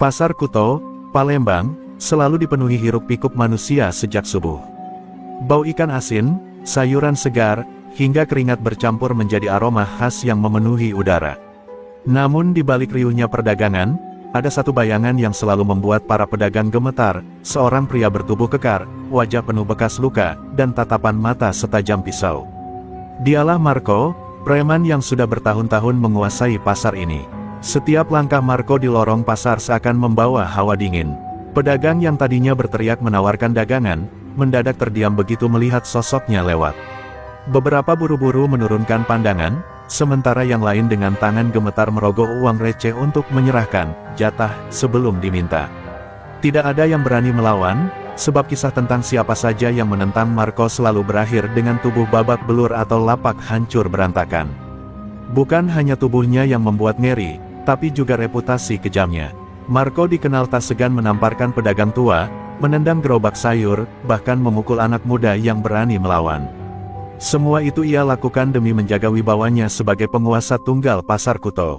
Pasar Kuto, Palembang, selalu dipenuhi hiruk-pikuk manusia sejak subuh. Bau ikan asin, sayuran segar, hingga keringat bercampur menjadi aroma khas yang memenuhi udara. Namun di balik riuhnya perdagangan, ada satu bayangan yang selalu membuat para pedagang gemetar, seorang pria bertubuh kekar, wajah penuh bekas luka, dan tatapan mata setajam pisau. Dialah Marco, preman yang sudah bertahun-tahun menguasai pasar ini. Setiap langkah Marco di lorong pasar seakan membawa hawa dingin. Pedagang yang tadinya berteriak menawarkan dagangan, mendadak terdiam begitu melihat sosoknya lewat. Beberapa buru-buru menurunkan pandangan, sementara yang lain dengan tangan gemetar merogoh uang receh untuk menyerahkan jatah sebelum diminta. Tidak ada yang berani melawan, sebab kisah tentang siapa saja yang menentang Marco selalu berakhir dengan tubuh babak belur atau lapak hancur berantakan. Bukan hanya tubuhnya yang membuat ngeri, tapi juga reputasi kejamnya. Marco dikenal tak segan menamparkan pedagang tua, menendang gerobak sayur, bahkan memukul anak muda yang berani melawan. Semua itu ia lakukan demi menjaga wibawanya sebagai penguasa tunggal Pasar Kuto.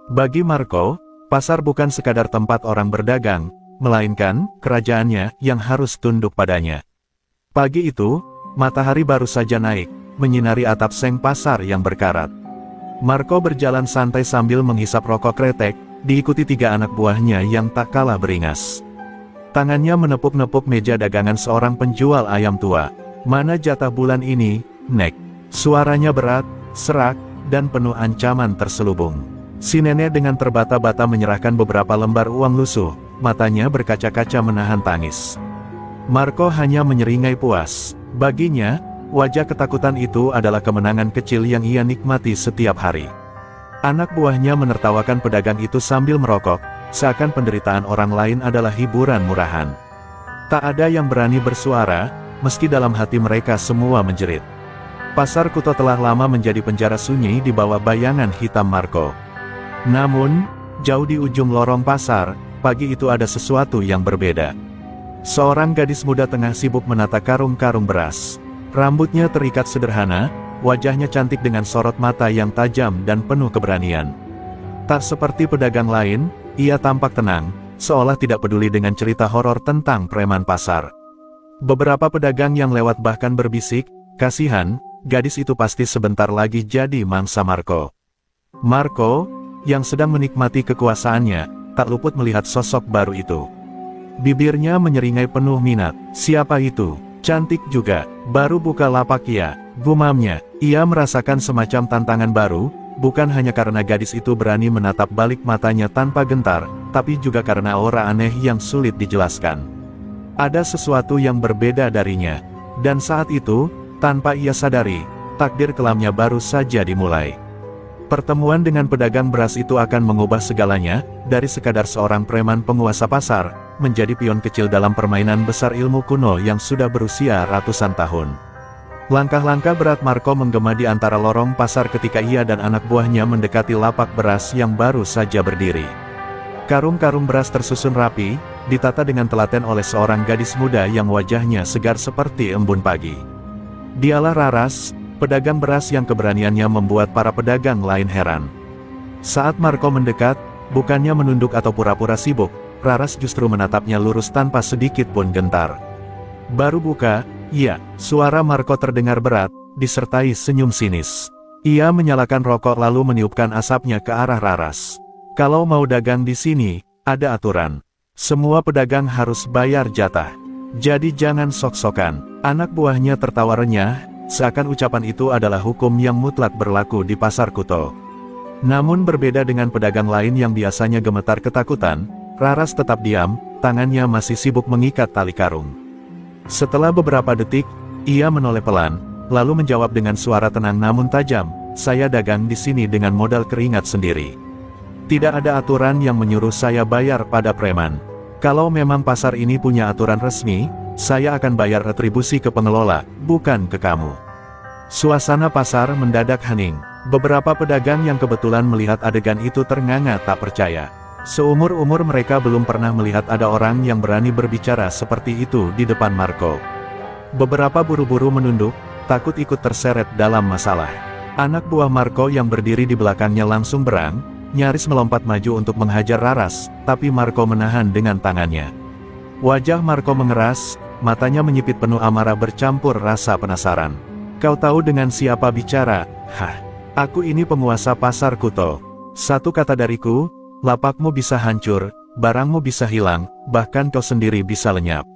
Bagi Marco, pasar bukan sekadar tempat orang berdagang, melainkan kerajaannya yang harus tunduk padanya. Pagi itu, matahari baru saja naik, menyinari atap seng pasar yang berkarat. Marco berjalan santai sambil menghisap rokok kretek, diikuti 3 anak buahnya yang tak kalah beringas. Tangannya menepuk-nepuk meja dagangan seorang penjual ayam tua. "Mana jatah bulan ini, Nek?" Suaranya berat, serak, dan penuh ancaman terselubung. Si nenek dengan terbata-bata menyerahkan beberapa lembar uang lusuh, matanya berkaca-kaca menahan tangis. Marco hanya menyeringai puas. Baginya, wajah ketakutan itu adalah kemenangan kecil yang ia nikmati setiap hari. Anak buahnya menertawakan pedagang itu sambil merokok, seakan penderitaan orang lain adalah hiburan murahan. Tak ada yang berani bersuara, meski dalam hati mereka semua menjerit. Pasar Kuto telah lama menjadi penjara sunyi di bawah bayangan hitam Marco. Namun, jauh di ujung lorong pasar, pagi itu ada sesuatu yang berbeda. Seorang gadis muda tengah sibuk menata karung-karung beras. Rambutnya terikat sederhana, wajahnya cantik dengan sorot mata yang tajam dan penuh keberanian. Tak seperti pedagang lain, ia tampak tenang, seolah tidak peduli dengan cerita horor tentang preman pasar. Beberapa pedagang yang lewat bahkan berbisik, "Kasihan, gadis itu pasti sebentar lagi jadi mangsa Marco." Marco, yang sedang menikmati kekuasaannya, tak luput melihat sosok baru itu. Bibirnya menyeringai penuh minat. "Siapa itu? Cantik juga, baru buka lapak ya," gumamnya. Ia merasakan semacam tantangan baru, bukan hanya karena gadis itu berani menatap balik matanya tanpa gentar, tapi juga karena aura aneh yang sulit dijelaskan. Ada sesuatu yang berbeda darinya. Dan saat itu, tanpa ia sadari, takdir kelamnya baru saja dimulai. Pertemuan dengan pedagang beras itu akan mengubah segalanya, dari sekadar seorang preman penguasa pasar, menjadi pion kecil dalam permainan besar ilmu kuno yang sudah berusia ratusan tahun. Langkah-langkah berat Marco menggema di antara lorong pasar ketika ia dan anak buahnya mendekati lapak beras yang baru saja berdiri. Karung-karung beras tersusun rapi, ditata dengan telaten oleh seorang gadis muda yang wajahnya segar seperti embun pagi. Dialah Raras, pedagang beras yang keberaniannya membuat para pedagang lain heran. Saat Marco mendekat, bukannya menunduk atau pura-pura sibuk, Raras justru menatapnya lurus tanpa sedikit pun gentar. "Baru buka?" "Iya," suara Marco terdengar berat, disertai senyum sinis. Ia menyalakan rokok lalu meniupkan asapnya ke arah Raras. "Kalau mau dagang di sini, ada aturan. Semua pedagang harus bayar jatah. Jadi jangan sok-sokan." Anak buahnya tertawa renyah, seakan ucapan itu adalah hukum yang mutlak berlaku di Pasar Kuto. Namun berbeda dengan pedagang lain yang biasanya gemetar ketakutan, Raras tetap diam, tangannya masih sibuk mengikat tali karung. Setelah beberapa detik, ia menoleh pelan, lalu menjawab dengan suara tenang namun tajam, "Saya dagang di sini dengan modal keringat sendiri. Tidak ada aturan yang menyuruh saya bayar pada preman. Kalau memang pasar ini punya aturan resmi, saya akan bayar retribusi ke pengelola, bukan ke kamu." Suasana pasar mendadak hening. Beberapa pedagang yang kebetulan melihat adegan itu ternganga tak percaya. Seumur-umur mereka belum pernah melihat ada orang yang berani berbicara seperti itu di depan Marco. Beberapa buru-buru menunduk, takut ikut terseret dalam masalah. Anak buah Marco yang berdiri di belakangnya langsung berang, nyaris melompat maju untuk menghajar Raras, tapi Marco menahan dengan tangannya. Wajah Marco mengeras, matanya menyipit penuh amarah bercampur rasa penasaran. "Kau tahu dengan siapa bicara?" "Hah, aku ini penguasa pasar Kuto. Satu kata dariku, lapakmu bisa hancur, barangmu bisa hilang, bahkan kau sendiri bisa lenyap."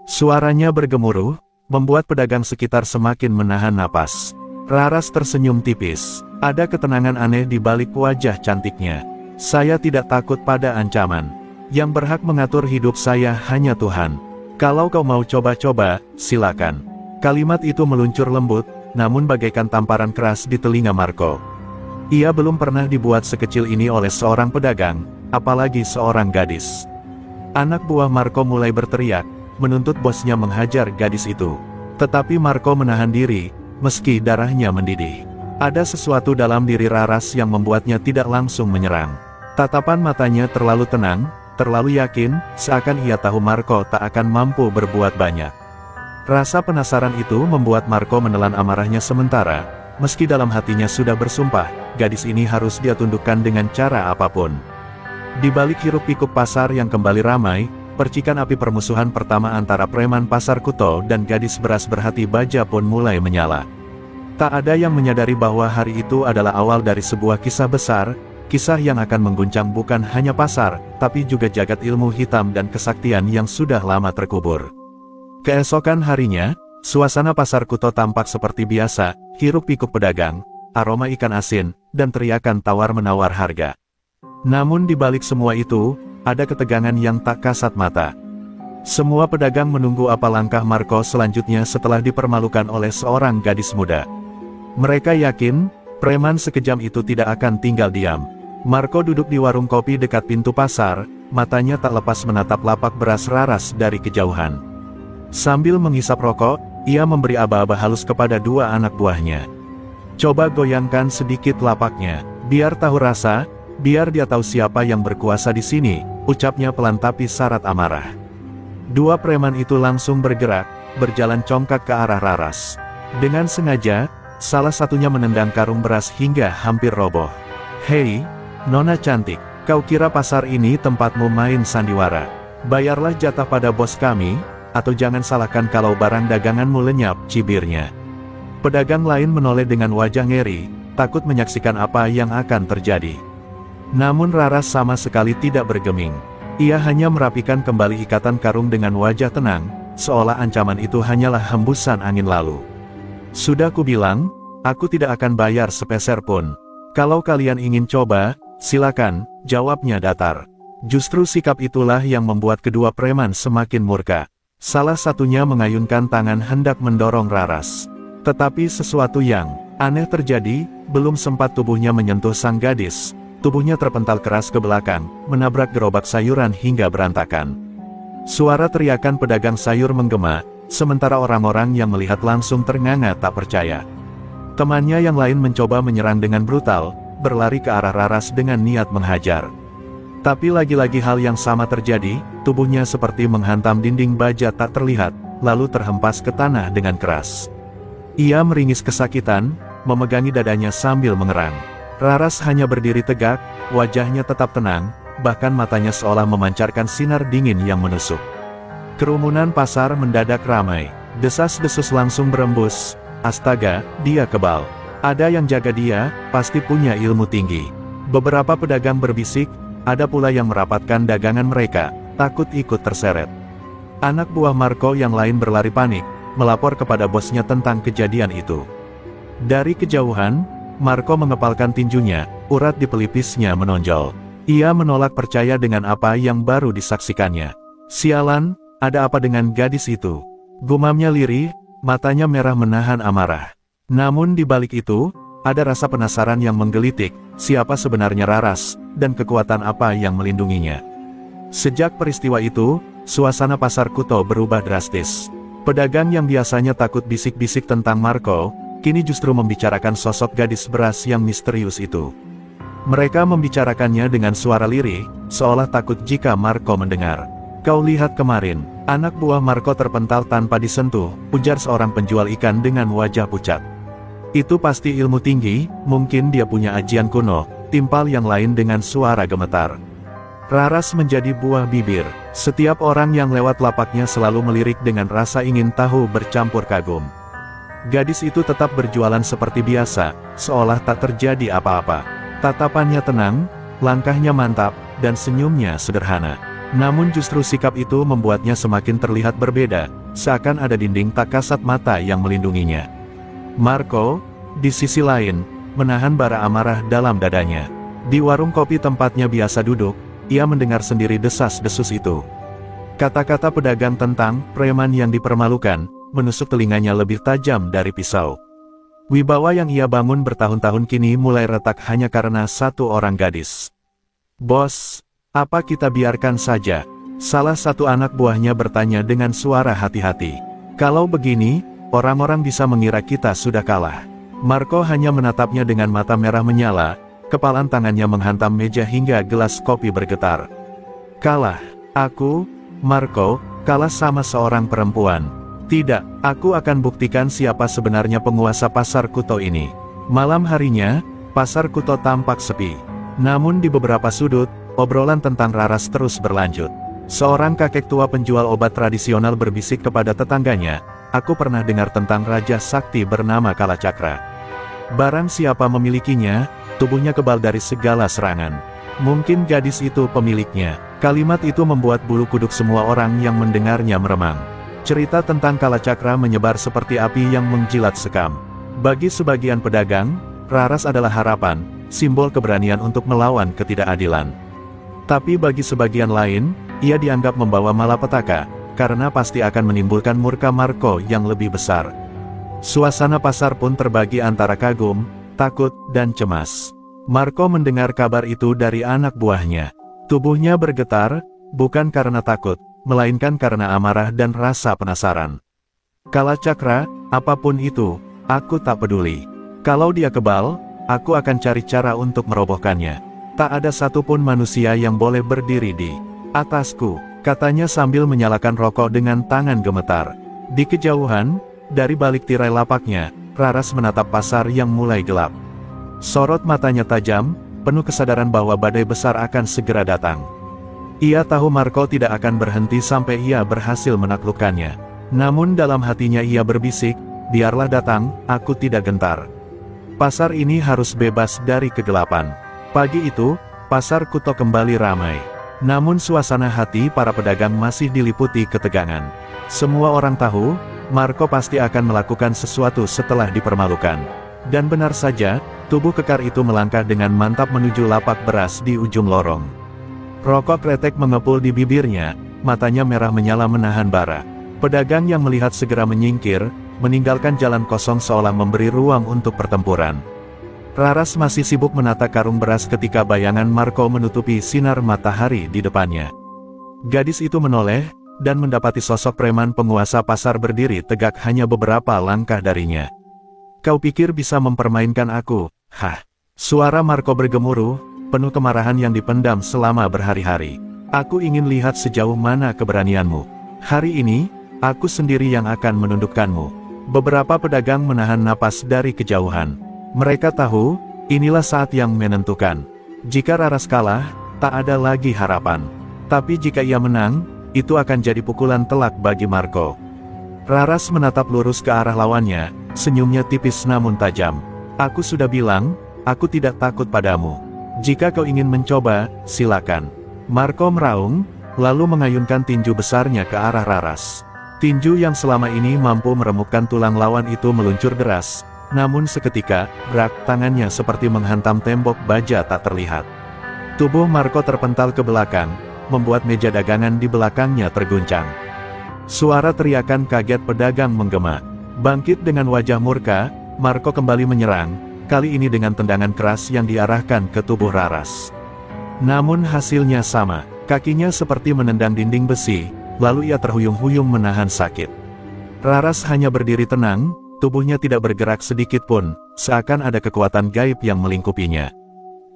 Suaranya bergemuruh, membuat pedagang sekitar semakin menahan napas. Raras tersenyum tipis. Ada ketenangan aneh di balik wajah cantiknya. "Saya tidak takut pada ancaman. Yang berhak mengatur hidup saya hanya Tuhan. Kalau kau mau coba-coba, silakan." Kalimat itu meluncur lembut, namun bagaikan tamparan keras di telinga Marco. Ia belum pernah dibuat sekecil ini oleh seorang pedagang, apalagi seorang gadis. Anak buah Marco mulai berteriak, menuntut bosnya menghajar gadis itu. Tetapi Marco menahan diri, meski darahnya mendidih. Ada sesuatu dalam diri Raras yang membuatnya tidak langsung menyerang. Tatapan matanya terlalu tenang, terlalu yakin, seakan ia tahu Marco tak akan mampu berbuat banyak. Rasa penasaran itu membuat Marco menelan amarahnya sementara, meski dalam hatinya sudah bersumpah, gadis ini harus dia tundukkan dengan cara apapun. Di balik hiruk-pikuk pasar yang kembali ramai, percikan api permusuhan pertama antara preman pasar Kuto dan gadis beras berhati baja pun mulai menyala. Tak ada yang menyadari bahwa hari itu adalah awal dari sebuah kisah besar, kisah yang akan mengguncang bukan hanya pasar, tapi juga jagat ilmu hitam dan kesaktian yang sudah lama terkubur. Keesokan harinya, suasana pasar Kuto tampak seperti biasa, hiruk-pikuk pedagang, aroma ikan asin, dan teriakan tawar-menawar harga. Namun di balik semua itu, ada ketegangan yang tak kasat mata. Semua pedagang menunggu apa langkah Marco selanjutnya setelah dipermalukan oleh seorang gadis muda. Mereka yakin, preman sekejam itu tidak akan tinggal diam. Marco duduk di warung kopi dekat pintu pasar, matanya tak lepas menatap lapak beras Raras dari kejauhan. Sambil menghisap rokok, ia memberi aba-aba halus kepada dua anak buahnya. "Coba goyangkan sedikit lapaknya, biar tahu rasa, biar dia tahu siapa yang berkuasa di sini," ucapnya pelan tapi syarat amarah. Dua preman itu langsung bergerak, berjalan congkak ke arah Raras. Dengan sengaja, salah satunya menendang karung beras hingga hampir roboh. "Hei, Nona cantik, kau kira pasar ini tempatmu main sandiwara? Bayarlah jatah pada bos kami, atau jangan salahkan kalau barang daganganmu lenyap," cibirnya. Pedagang lain menoleh dengan wajah ngeri, takut menyaksikan apa yang akan terjadi. Namun Raras sama sekali tidak bergeming. Ia hanya merapikan kembali ikatan karung dengan wajah tenang, seolah ancaman itu hanyalah hembusan angin lalu. "Sudah kubilang, aku tidak akan bayar sepeser pun. Kalau kalian ingin coba, silakan," jawabnya datar. Justru sikap itulah yang membuat kedua preman semakin murka. Salah satunya mengayunkan tangan hendak mendorong Raras. Tetapi sesuatu yang aneh terjadi, belum sempat tubuhnya menyentuh sang gadis, tubuhnya terpental keras ke belakang, menabrak gerobak sayuran hingga berantakan. Suara teriakan pedagang sayur menggema, sementara orang-orang yang melihat langsung ternganga tak percaya. Temannya yang lain mencoba menyerang dengan brutal, berlari ke arah Raras dengan niat menghajar. Tapi lagi-lagi hal yang sama terjadi, tubuhnya seperti menghantam dinding baja tak terlihat, lalu terhempas ke tanah dengan keras. Ia meringis kesakitan, memegangi dadanya sambil mengerang. Raras hanya berdiri tegak, wajahnya tetap tenang, bahkan matanya seolah memancarkan sinar dingin yang menusuk. Kerumunan pasar mendadak ramai. Desas-desus langsung berembus. "Astaga, dia kebal. Ada yang jaga dia, pasti punya ilmu tinggi." Beberapa pedagang berbisik, ada pula yang merapatkan dagangan mereka, takut ikut terseret. Anak buah Marco yang lain berlari panik, melapor kepada bosnya tentang kejadian itu. Dari kejauhan, Marco mengepalkan tinjunya, urat di pelipisnya menonjol. Ia menolak percaya dengan apa yang baru disaksikannya. "Sialan, ada apa dengan gadis itu?" gumamnya lirih, matanya merah menahan amarah. Namun di balik itu, ada rasa penasaran yang menggelitik, siapa sebenarnya Raras, dan kekuatan apa yang melindunginya. Sejak peristiwa itu, suasana pasar Kuto berubah drastis. Pedagang yang biasanya takut bisik-bisik tentang Marco, kini justru membicarakan sosok gadis beras yang misterius itu. Mereka membicarakannya dengan suara lirih, seolah takut jika Marco mendengar. "Kau lihat kemarin, anak buah Marco terpental tanpa disentuh," ujar seorang penjual ikan dengan wajah pucat. "Itu pasti ilmu tinggi, mungkin dia punya ajian kuno, timpal yang lain dengan suara gemetar. Raras menjadi buah bibir. Setiap orang yang lewat lapaknya selalu melirik dengan rasa ingin tahu bercampur kagum. Gadis itu tetap berjualan seperti biasa, seolah tak terjadi apa-apa. Tatapannya tenang, langkahnya mantap, dan senyumnya sederhana. Namun justru sikap itu membuatnya semakin terlihat berbeda, seakan ada dinding tak kasat mata yang melindunginya. Marco, di sisi lain, menahan bara amarah dalam dadanya. Di warung kopi tempatnya biasa duduk, ia mendengar sendiri desas-desus itu. Kata-kata pedagang tentang preman yang dipermalukan, menusuk telinganya lebih tajam dari pisau. Wibawa yang ia bangun bertahun-tahun kini mulai retak hanya karena satu orang gadis. "Bos, apa kita biarkan saja?" salah satu anak buahnya bertanya dengan suara hati-hati. "Kalau begini, orang-orang bisa mengira kita sudah kalah." Marco hanya menatapnya dengan mata merah menyala, kepalan tangannya menghantam meja hingga gelas kopi bergetar. "Kalah? Aku, Marco, kalah sama seorang perempuan? Tidak, aku akan buktikan siapa sebenarnya penguasa pasar Kuto ini." Malam harinya, pasar Kuto tampak sepi. Namun di beberapa sudut, obrolan tentang Raras terus berlanjut. Seorang kakek tua penjual obat tradisional berbisik kepada tetangganya, "Aku pernah dengar tentang Raja Sakti bernama Kalacakra. Barang siapa memilikinya, tubuhnya kebal dari segala serangan. Mungkin gadis itu pemiliknya." Kalimat itu membuat bulu kuduk semua orang yang mendengarnya meremang. Cerita tentang Kalacakra menyebar seperti api yang menjilat sekam. Bagi sebagian pedagang, Raras adalah harapan, simbol keberanian untuk melawan ketidakadilan. Tapi bagi sebagian lain, ia dianggap membawa malapetaka, karena pasti akan menimbulkan murka Marco yang lebih besar. Suasana pasar pun terbagi antara kagum, takut, dan cemas. Marco mendengar kabar itu dari anak buahnya. Tubuhnya bergetar, bukan karena takut, melainkan karena amarah dan rasa penasaran. "Kalacakra, apapun itu, aku tak peduli. Kalau dia kebal, aku akan cari cara untuk merobohkannya. Tak ada satupun manusia yang boleh berdiri di atasku," katanya sambil menyalakan rokok dengan tangan gemetar. Di kejauhan, dari balik tirai lapaknya, Raras menatap pasar yang mulai gelap. Sorot matanya tajam, penuh kesadaran bahwa badai besar akan segera datang. Ia tahu Marco tidak akan berhenti sampai ia berhasil menaklukkannya. Namun dalam hatinya ia berbisik, "Biarlah datang, aku tidak gentar. Pasar ini harus bebas dari kegelapan." Pagi itu, pasar Kuto kembali ramai. Namun suasana hati para pedagang masih diliputi ketegangan. Semua orang tahu, Marco pasti akan melakukan sesuatu setelah dipermalukan. Dan benar saja, tubuh kekar itu melangkah dengan mantap menuju lapak beras di ujung lorong. Rokok kretek mengepul di bibirnya, matanya merah menyala menahan bara. Pedagang yang melihat segera menyingkir, meninggalkan jalan kosong seolah memberi ruang untuk pertempuran. Raras masih sibuk menata karung beras ketika bayangan Marco menutupi sinar matahari di depannya. Gadis itu menoleh, dan mendapati sosok preman penguasa pasar berdiri tegak hanya beberapa langkah darinya. "Kau pikir bisa mempermainkan aku? Hah?" Suara Marco bergemuruh, penuh kemarahan yang dipendam selama berhari-hari. "Aku ingin lihat sejauh mana keberanianmu. Hari ini, aku sendiri yang akan menundukkanmu." Beberapa pedagang menahan napas dari kejauhan. Mereka tahu, inilah saat yang menentukan. Jika Raras kalah, tak ada lagi harapan. Tapi jika ia menang, itu akan jadi pukulan telak bagi Marco. Raras menatap lurus ke arah lawannya, senyumnya tipis namun tajam. "Aku sudah bilang, aku tidak takut padamu. Jika kau ingin mencoba, silakan." Marco meraung, lalu mengayunkan tinju besarnya ke arah Raras. Tinju yang selama ini mampu meremukkan tulang lawan itu meluncur deras, namun seketika, brak, tangannya seperti menghantam tembok baja tak terlihat. Tubuh Marco terpental ke belakang, membuat meja dagangan di belakangnya terguncang. Suara teriakan kaget pedagang menggema. Bangkit dengan wajah murka, Marco kembali menyerang, kali ini dengan tendangan keras yang diarahkan ke tubuh Raras. Namun hasilnya sama, kakinya seperti menendang dinding besi, lalu ia terhuyung-huyung menahan sakit. Raras hanya berdiri tenang, tubuhnya tidak bergerak sedikit pun, seakan ada kekuatan gaib yang melingkupinya.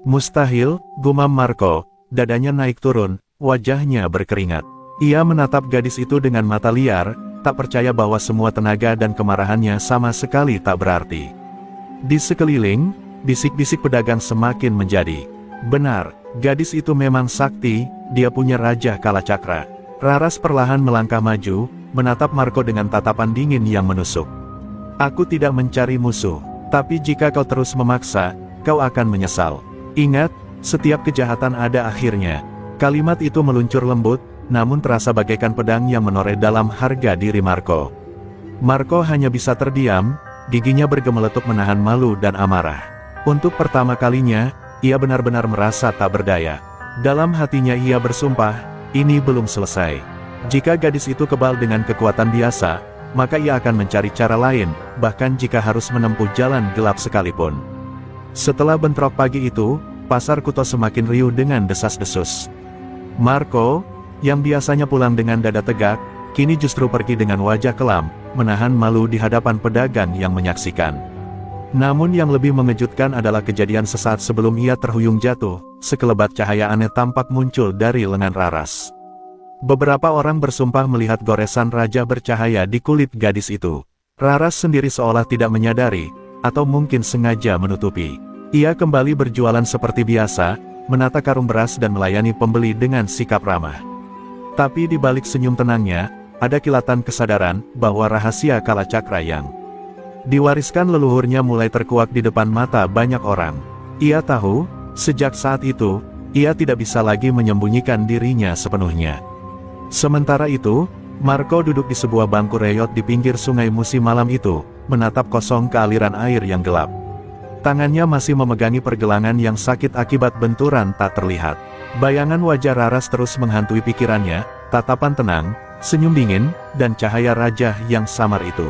"Mustahil," gumam Marco, dadanya naik turun, wajahnya berkeringat. Ia menatap gadis itu dengan mata liar, tak percaya bahwa semua tenaga dan kemarahannya sama sekali tak berarti. Di sekeliling, bisik-bisik pedagang semakin menjadi. Benar, gadis itu memang sakti, dia punya Raja Kalacakra. Raras perlahan melangkah maju, menatap Marco dengan tatapan dingin yang menusuk. Aku tidak mencari musuh, tapi jika kau terus memaksa, kau akan menyesal. Ingat, setiap kejahatan ada akhirnya. Kalimat itu meluncur lembut, namun terasa bagaikan pedang yang menoreh dalam harga diri Marco. Marco hanya bisa terdiam, giginya bergemeletup menahan malu dan amarah. Untuk pertama kalinya, ia benar-benar merasa tak berdaya. Dalam hatinya ia bersumpah, ini belum selesai. Jika gadis itu kebal dengan kekuatan biasa, maka ia akan mencari cara lain, bahkan jika harus menempuh jalan gelap sekalipun. Setelah bentrok pagi itu, pasar Kuto semakin riuh dengan desas-desus. Marco, yang biasanya pulang dengan dada tegak, kini justru pergi dengan wajah kelam, menahan malu di hadapan pedagang yang menyaksikan. Namun yang lebih mengejutkan adalah kejadian sesaat sebelum ia terhuyung jatuh, sekelebat cahaya aneh tampak muncul dari lengan Raras. Beberapa orang bersumpah melihat goresan raja bercahaya di kulit gadis itu. Raras sendiri seolah tidak menyadari, atau mungkin sengaja menutupi. Ia kembali berjualan seperti biasa, menata karung beras dan melayani pembeli dengan sikap ramah. Tapi di balik senyum tenangnya, ada kilatan kesadaran bahwa rahasia Kalacakra yang diwariskan leluhurnya mulai terkuak di depan mata banyak orang. Ia tahu, sejak saat itu, ia tidak bisa lagi menyembunyikan dirinya sepenuhnya. Sementara itu, Marco duduk di sebuah bangku reyot di pinggir sungai musim malam itu, menatap kosong ke aliran air yang gelap. Tangannya masih memegangi pergelangan yang sakit akibat benturan tak terlihat. Bayangan wajah Raras terus menghantui pikirannya, tatapan tenang, senyum dingin, dan cahaya raja yang samar itu.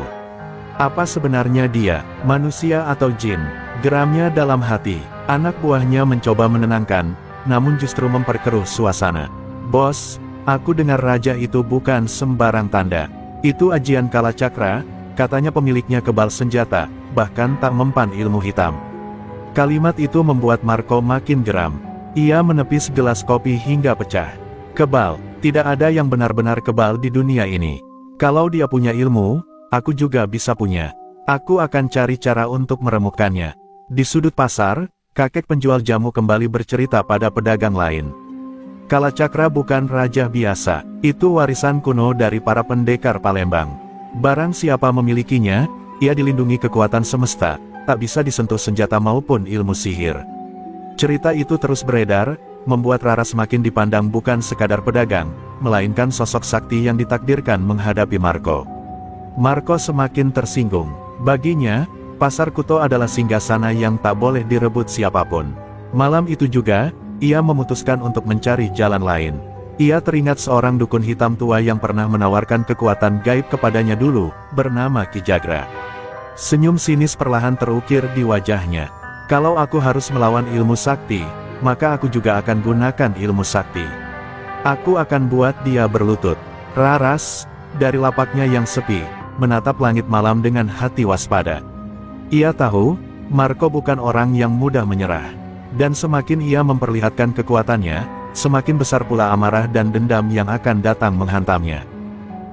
Apa sebenarnya dia, manusia atau jin? Geramnya dalam hati. Anak buahnya mencoba menenangkan, namun justru memperkeruh suasana. Bos, aku dengar raja itu bukan sembarang tanda. Itu ajian Kalacakra, katanya pemiliknya kebal senjata, bahkan tak mempan ilmu hitam. Kalimat itu membuat Marco makin geram. Ia menepis gelas kopi hingga pecah. Kebal, tidak ada yang benar-benar kebal di dunia ini. Kalau dia punya ilmu, aku juga bisa punya. Aku akan cari cara untuk meremukkannya. Di sudut pasar, kakek penjual jamu kembali bercerita pada pedagang lain. Kalacakra bukan raja biasa, itu warisan kuno dari para pendekar Palembang. Barang siapa memilikinya, ia dilindungi kekuatan semesta, tak bisa disentuh senjata maupun ilmu sihir. Cerita itu terus beredar, membuat Raras semakin dipandang bukan sekadar pedagang, melainkan sosok sakti yang ditakdirkan menghadapi Marco. Marco semakin tersinggung. Baginya, pasar Kuto adalah singgasana yang tak boleh direbut siapapun. Malam itu juga, ia memutuskan untuk mencari jalan lain. Ia teringat seorang dukun hitam tua yang pernah menawarkan kekuatan gaib kepadanya dulu, bernama Ki Jagra. Senyum sinis perlahan terukir di wajahnya. Kalau aku harus melawan ilmu sakti, maka aku juga akan gunakan ilmu sakti. Aku akan buat dia berlutut. Raras, dari lapaknya yang sepi, menatap langit malam dengan hati waspada. Ia tahu, Marco bukan orang yang mudah menyerah. Dan semakin ia memperlihatkan kekuatannya, semakin besar pula amarah dan dendam yang akan datang menghantamnya.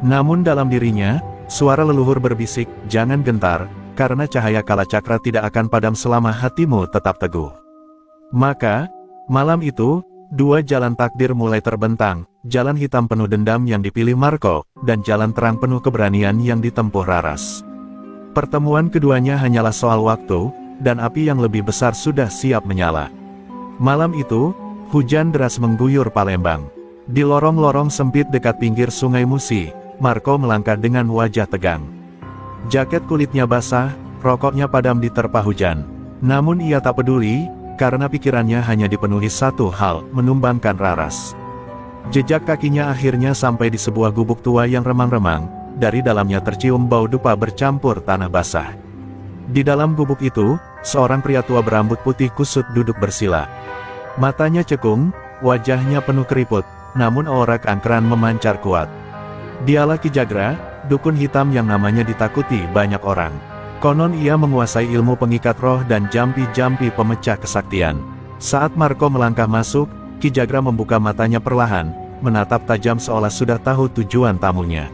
Namun dalam dirinya, suara leluhur berbisik, jangan gentar, karena cahaya Kalacakra tidak akan padam selama hatimu tetap teguh. Maka, malam itu, dua jalan takdir mulai terbentang, jalan hitam penuh dendam yang dipilih Marco, dan jalan terang penuh keberanian yang ditempuh Raras. Pertemuan keduanya hanyalah soal waktu, dan api yang lebih besar sudah siap menyala. Malam itu, hujan deras mengguyur Palembang. Di lorong-lorong sempit dekat pinggir sungai Musi, Marco melangkah dengan wajah tegang. Jaket kulitnya basah, rokoknya padam diterpa hujan. Namun ia tak peduli, karena pikirannya hanya dipenuhi satu hal, menumbangkan Raras. Jejak kakinya akhirnya sampai di sebuah gubuk tua yang remang-remang, dari dalamnya tercium bau dupa bercampur tanah basah. Di dalam gubuk itu, seorang pria tua berambut putih kusut duduk bersila. Matanya cekung, wajahnya penuh keriput, namun aura keangkeran memancar kuat. Dialah Ki Jagra, dukun hitam yang namanya ditakuti banyak orang. Konon ia menguasai ilmu pengikat roh dan jampi-jampi pemecah kesaktian. Saat Marco melangkah masuk, Ki Jagra membuka matanya perlahan, menatap tajam seolah sudah tahu tujuan tamunya.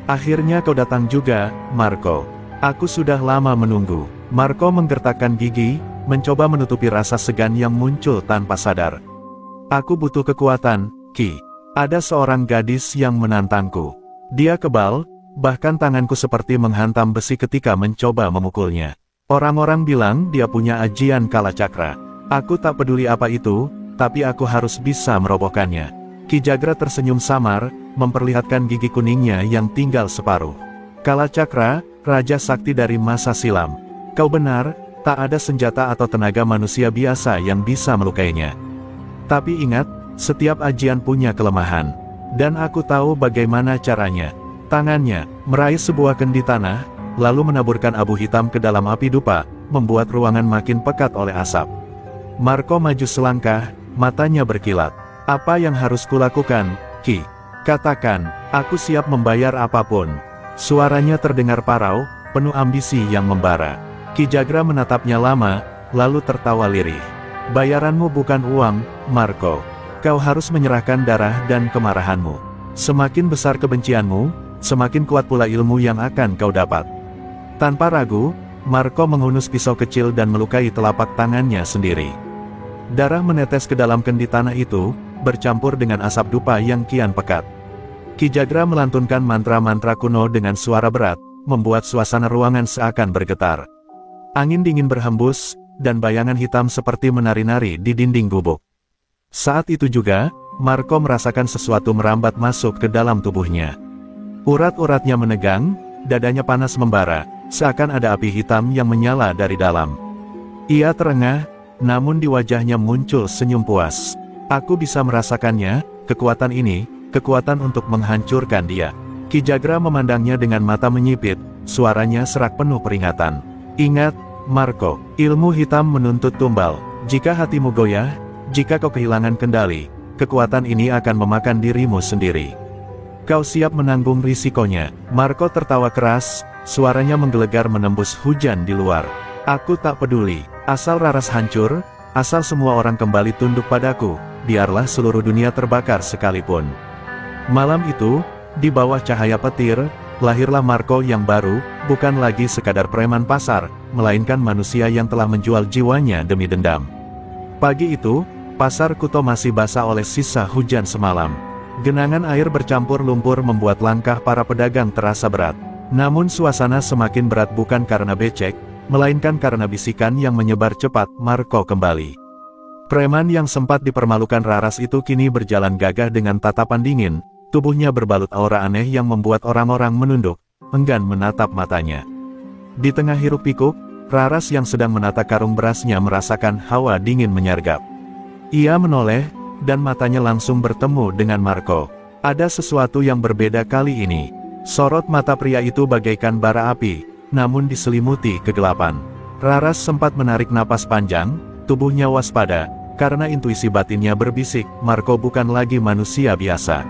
Akhirnya kau datang juga, Marco. Aku sudah lama menunggu. Marco menggertakkan gigi, mencoba menutupi rasa segan yang muncul tanpa sadar. Aku butuh kekuatan, Ki. Ada seorang gadis yang menantangku. Dia kebal, bahkan tanganku seperti menghantam besi ketika mencoba memukulnya. Orang-orang bilang dia punya ajian kalacakra. Aku tak peduli apa itu, tapi aku harus bisa merobohkannya. Ki Jagra tersenyum samar, memperlihatkan gigi kuningnya yang tinggal separuh. Kalacakra, raja sakti dari masa silam. Kau benar, tak ada senjata atau tenaga manusia biasa yang bisa melukainya. Tapi ingat, setiap ajian punya kelemahan. Dan aku tahu bagaimana caranya. Tangannya, meraih sebuah kendi tanah, lalu menaburkan abu hitam ke dalam api dupa, membuat ruangan makin pekat oleh asap. Marco maju selangkah, matanya berkilat. Apa yang harus kulakukan, Ki? Katakan, aku siap membayar apapun. Suaranya terdengar parau, penuh ambisi yang membara. Ki Jagra menatapnya lama, lalu tertawa lirih. Bayaranmu bukan uang, Marco. Kau harus menyerahkan darah dan kemarahanmu. Semakin besar kebencianmu, semakin kuat pula ilmu yang akan kau dapat. Tanpa ragu, Marco menghunus pisau kecil dan melukai telapak tangannya sendiri. Darah menetes ke dalam kendi tanah itu, bercampur dengan asap dupa yang kian pekat. Ki Jagra melantunkan mantra-mantra kuno dengan suara berat, membuat suasana ruangan seakan bergetar. Angin dingin berhembus, dan bayangan hitam seperti menari-nari di dinding gubuk. Saat itu juga, Marco merasakan sesuatu merambat masuk ke dalam tubuhnya. Urat-uratnya menegang, dadanya panas membara, seakan ada api hitam yang menyala dari dalam. Ia terengah, namun di wajahnya muncul senyum puas. Aku bisa merasakannya, kekuatan ini, kekuatan untuk menghancurkan dia. Ki Jagra memandangnya dengan mata menyipit, suaranya serak penuh peringatan. Ingat, Marco, ilmu hitam menuntut tumbal. Jika hatimu goyah, jika kau kehilangan kendali, kekuatan ini akan memakan dirimu sendiri. Kau siap menanggung risikonya. Marco tertawa keras, suaranya menggelegar menembus hujan di luar. Aku tak peduli, asal Raras hancur, asal semua orang kembali tunduk padaku, biarlah seluruh dunia terbakar sekalipun. Malam itu, di bawah cahaya petir, lahirlah Marco yang baru, bukan lagi sekadar preman pasar, melainkan manusia yang telah menjual jiwanya demi dendam. Pagi itu, pasar Kuto masih basah oleh sisa hujan semalam. Genangan air bercampur lumpur membuat langkah para pedagang terasa berat. Namun suasana semakin berat bukan karena becek, melainkan karena bisikan yang menyebar cepat. Marco kembali. Preman yang sempat dipermalukan Raras itu kini berjalan gagah dengan tatapan dingin, tubuhnya berbalut aura aneh yang membuat orang-orang menunduk, enggan menatap matanya. Di tengah hiruk pikuk, Raras yang sedang menata karung berasnya merasakan hawa dingin menyergap. Ia menoleh, dan matanya langsung bertemu dengan Marco. Ada sesuatu yang berbeda kali ini. Sorot mata pria itu bagaikan bara api, namun diselimuti kegelapan. Raras sempat menarik napas panjang, tubuhnya waspada, karena intuisi batinnya berbisik, Marco bukan lagi manusia biasa.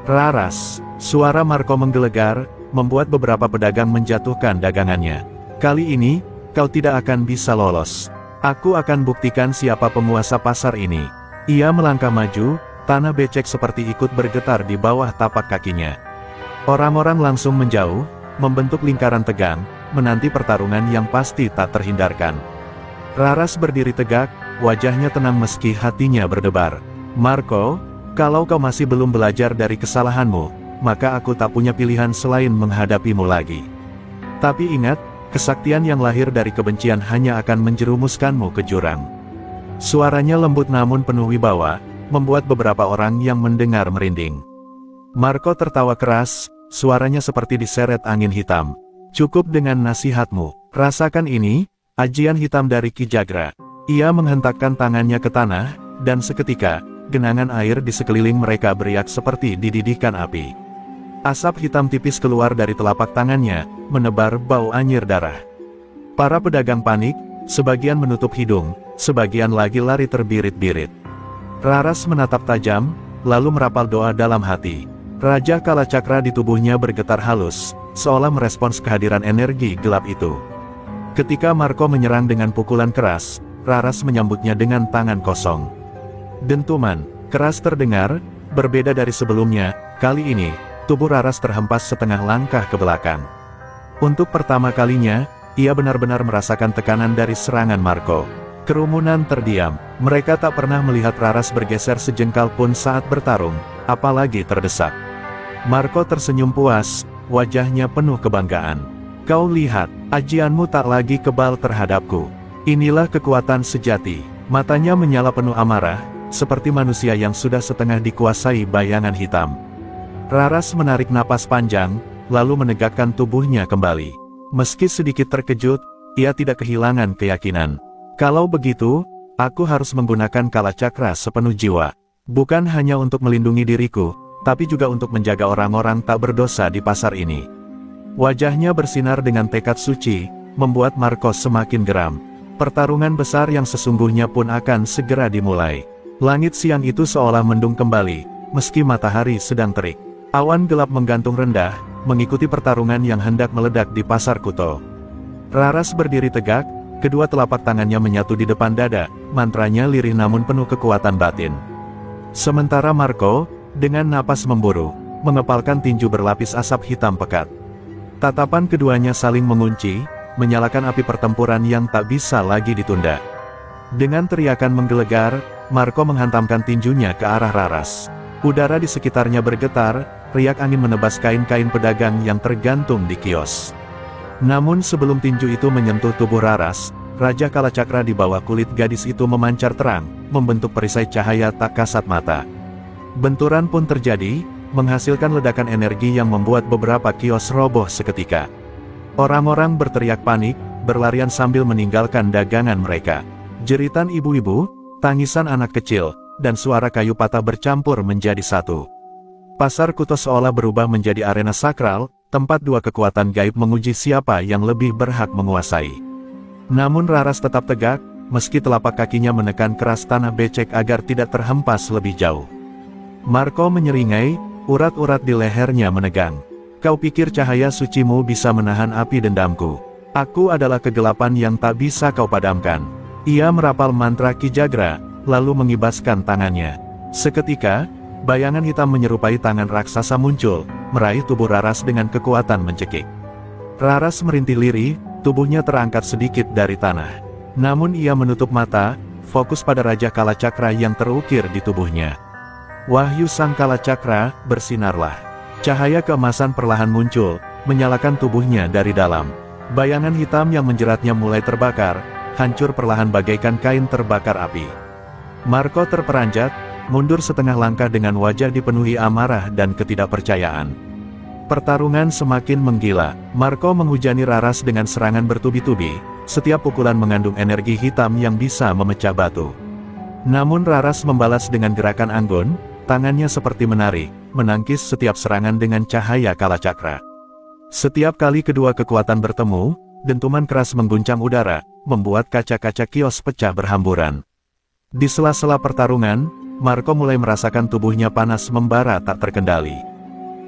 Raras, suara Marco menggelegar, membuat beberapa pedagang menjatuhkan dagangannya. Kali ini, kau tidak akan bisa lolos. Aku akan buktikan siapa penguasa pasar ini. Ia melangkah maju, tanah becek seperti ikut bergetar di bawah tapak kakinya. Orang-orang langsung menjauh, membentuk lingkaran tegang, menanti pertarungan yang pasti tak terhindarkan. Raras berdiri tegak, wajahnya tenang meski hatinya berdebar. Marco, kalau kau masih belum belajar dari kesalahanmu, maka aku tak punya pilihan selain menghadapimu lagi. Tapi ingat, kesaktian yang lahir dari kebencian hanya akan menjerumuskanmu ke jurang. Suaranya lembut namun penuh wibawa, membuat beberapa orang yang mendengar merinding. Marco tertawa keras, suaranya seperti diseret angin hitam. Cukup dengan nasihatmu, rasakan ini, ajian hitam dari Ki Jagra. Ia menghentakkan tangannya ke tanah, dan seketika, genangan air di sekeliling mereka beriak seperti dididihkan api. Asap hitam tipis keluar dari telapak tangannya, menebar bau anyir darah. Para pedagang panik, sebagian menutup hidung, sebagian lagi lari terbirit-birit. Raras menatap tajam, lalu merapal doa dalam hati. Raja Kalacakra di tubuhnya bergetar halus, seolah merespons kehadiran energi gelap itu. Ketika Marco menyerang dengan pukulan keras, Raras menyambutnya dengan tangan kosong. Dentuman keras terdengar, berbeda dari sebelumnya, kali ini, tubuh Raras terhempas setengah langkah ke belakang. Untuk pertama kalinya, ia benar-benar merasakan tekanan dari serangan Marco. Kerumunan terdiam. Mereka tak pernah melihat Raras bergeser sejengkal pun saat bertarung, apalagi terdesak. Marco tersenyum puas, wajahnya penuh kebanggaan. Kau lihat, ajianmu tak lagi kebal terhadapku. Inilah kekuatan sejati. Matanya menyala penuh amarah, seperti manusia yang sudah setengah dikuasai bayangan hitam. Raras menarik napas panjang, lalu menegakkan tubuhnya kembali. Meski sedikit terkejut, ia tidak kehilangan keyakinan. Kalau begitu, aku harus menggunakan kalacakra sepenuh jiwa. Bukan hanya untuk melindungi diriku, tapi juga untuk menjaga orang-orang tak berdosa di pasar ini. Wajahnya bersinar dengan tekad suci, membuat Marco semakin geram. Pertarungan besar yang sesungguhnya pun akan segera dimulai. Langit siang itu seolah mendung kembali, meski matahari sedang terik. Awan gelap menggantung rendah, mengikuti pertarungan yang hendak meledak di pasar Kuto. Raras berdiri tegak, kedua telapak tangannya menyatu di depan dada, mantranya lirih namun penuh kekuatan batin. Sementara Marco, dengan napas memburu, mengepalkan tinju berlapis asap hitam pekat. Tatapan keduanya saling mengunci, menyalakan api pertempuran yang tak bisa lagi ditunda. Dengan teriakan menggelegar, Marco menghantamkan tinjunya ke arah Raras. Udara di sekitarnya bergetar, riak angin menebas kain-kain pedagang yang tergantung di kios. Namun sebelum tinju itu menyentuh tubuh Raras, Raja Kalacakra di bawah kulit gadis itu memancar terang, membentuk perisai cahaya tak kasat mata. Benturan pun terjadi, menghasilkan ledakan energi yang membuat beberapa kios roboh seketika. Orang-orang berteriak panik, berlarian sambil meninggalkan dagangan mereka. Jeritan ibu-ibu, tangisan anak kecil, dan suara kayu patah bercampur menjadi satu. Pasar Kuto seolah berubah menjadi arena sakral, tempat dua kekuatan gaib menguji siapa yang lebih berhak menguasai. Namun Raras tetap tegak, meski telapak kakinya menekan keras tanah becek agar tidak terhempas lebih jauh. Marco menyeringai, urat-urat di lehernya menegang. Kau pikir cahaya sucimu bisa menahan api dendamku? Aku adalah kegelapan yang tak bisa kau padamkan. Ia merapal mantra Ki Jagra, lalu mengibaskan tangannya. Seketika, bayangan hitam menyerupai tangan raksasa muncul, meraih tubuh Raras dengan kekuatan mencekik. Raras merintih lirih, tubuhnya terangkat sedikit dari tanah. Namun ia menutup mata, fokus pada Raja Kalacakra yang terukir di tubuhnya. Wahyu Sang Kalacakra, bersinarlah. Cahaya keemasan perlahan muncul, menyalakan tubuhnya dari dalam. Bayangan hitam yang menjeratnya mulai terbakar, hancur perlahan bagaikan kain terbakar api. Marco terperanjat, mundur setengah langkah dengan wajah dipenuhi amarah dan ketidakpercayaan. Pertarungan semakin menggila. Marco menghujani Raras dengan serangan bertubi-tubi, setiap pukulan mengandung energi hitam yang bisa memecah batu. Namun Raras membalas dengan gerakan anggun, tangannya seperti menari, menangkis setiap serangan dengan cahaya kalacakra. Setiap kali kedua kekuatan bertemu, dentuman keras mengguncang udara, membuat kaca-kaca kios pecah berhamburan. Di sela-sela pertarungan, Marco mulai merasakan tubuhnya panas membara tak terkendali.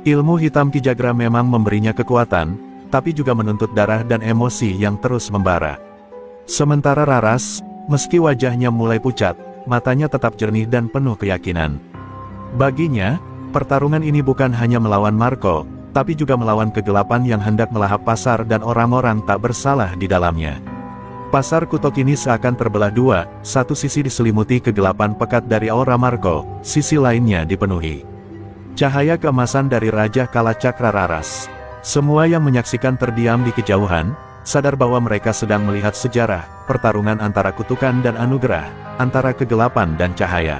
Ilmu hitam Ki Jagra memang memberinya kekuatan, tapi juga menuntut darah dan emosi yang terus membara. Sementara Raras, meski wajahnya mulai pucat, matanya tetap jernih dan penuh keyakinan. Baginya, pertarungan ini bukan hanya melawan Marco, tapi juga melawan kegelapan yang hendak melahap pasar dan orang-orang tak bersalah di dalamnya. Pasar Kuto kini seakan terbelah dua, satu sisi diselimuti kegelapan pekat dari aura Marco, sisi lainnya dipenuhi cahaya keemasan dari Raja Kalacakra Raras. Semua yang menyaksikan terdiam di kejauhan, sadar bahwa mereka sedang melihat sejarah, pertarungan antara kutukan dan anugerah, antara kegelapan dan cahaya.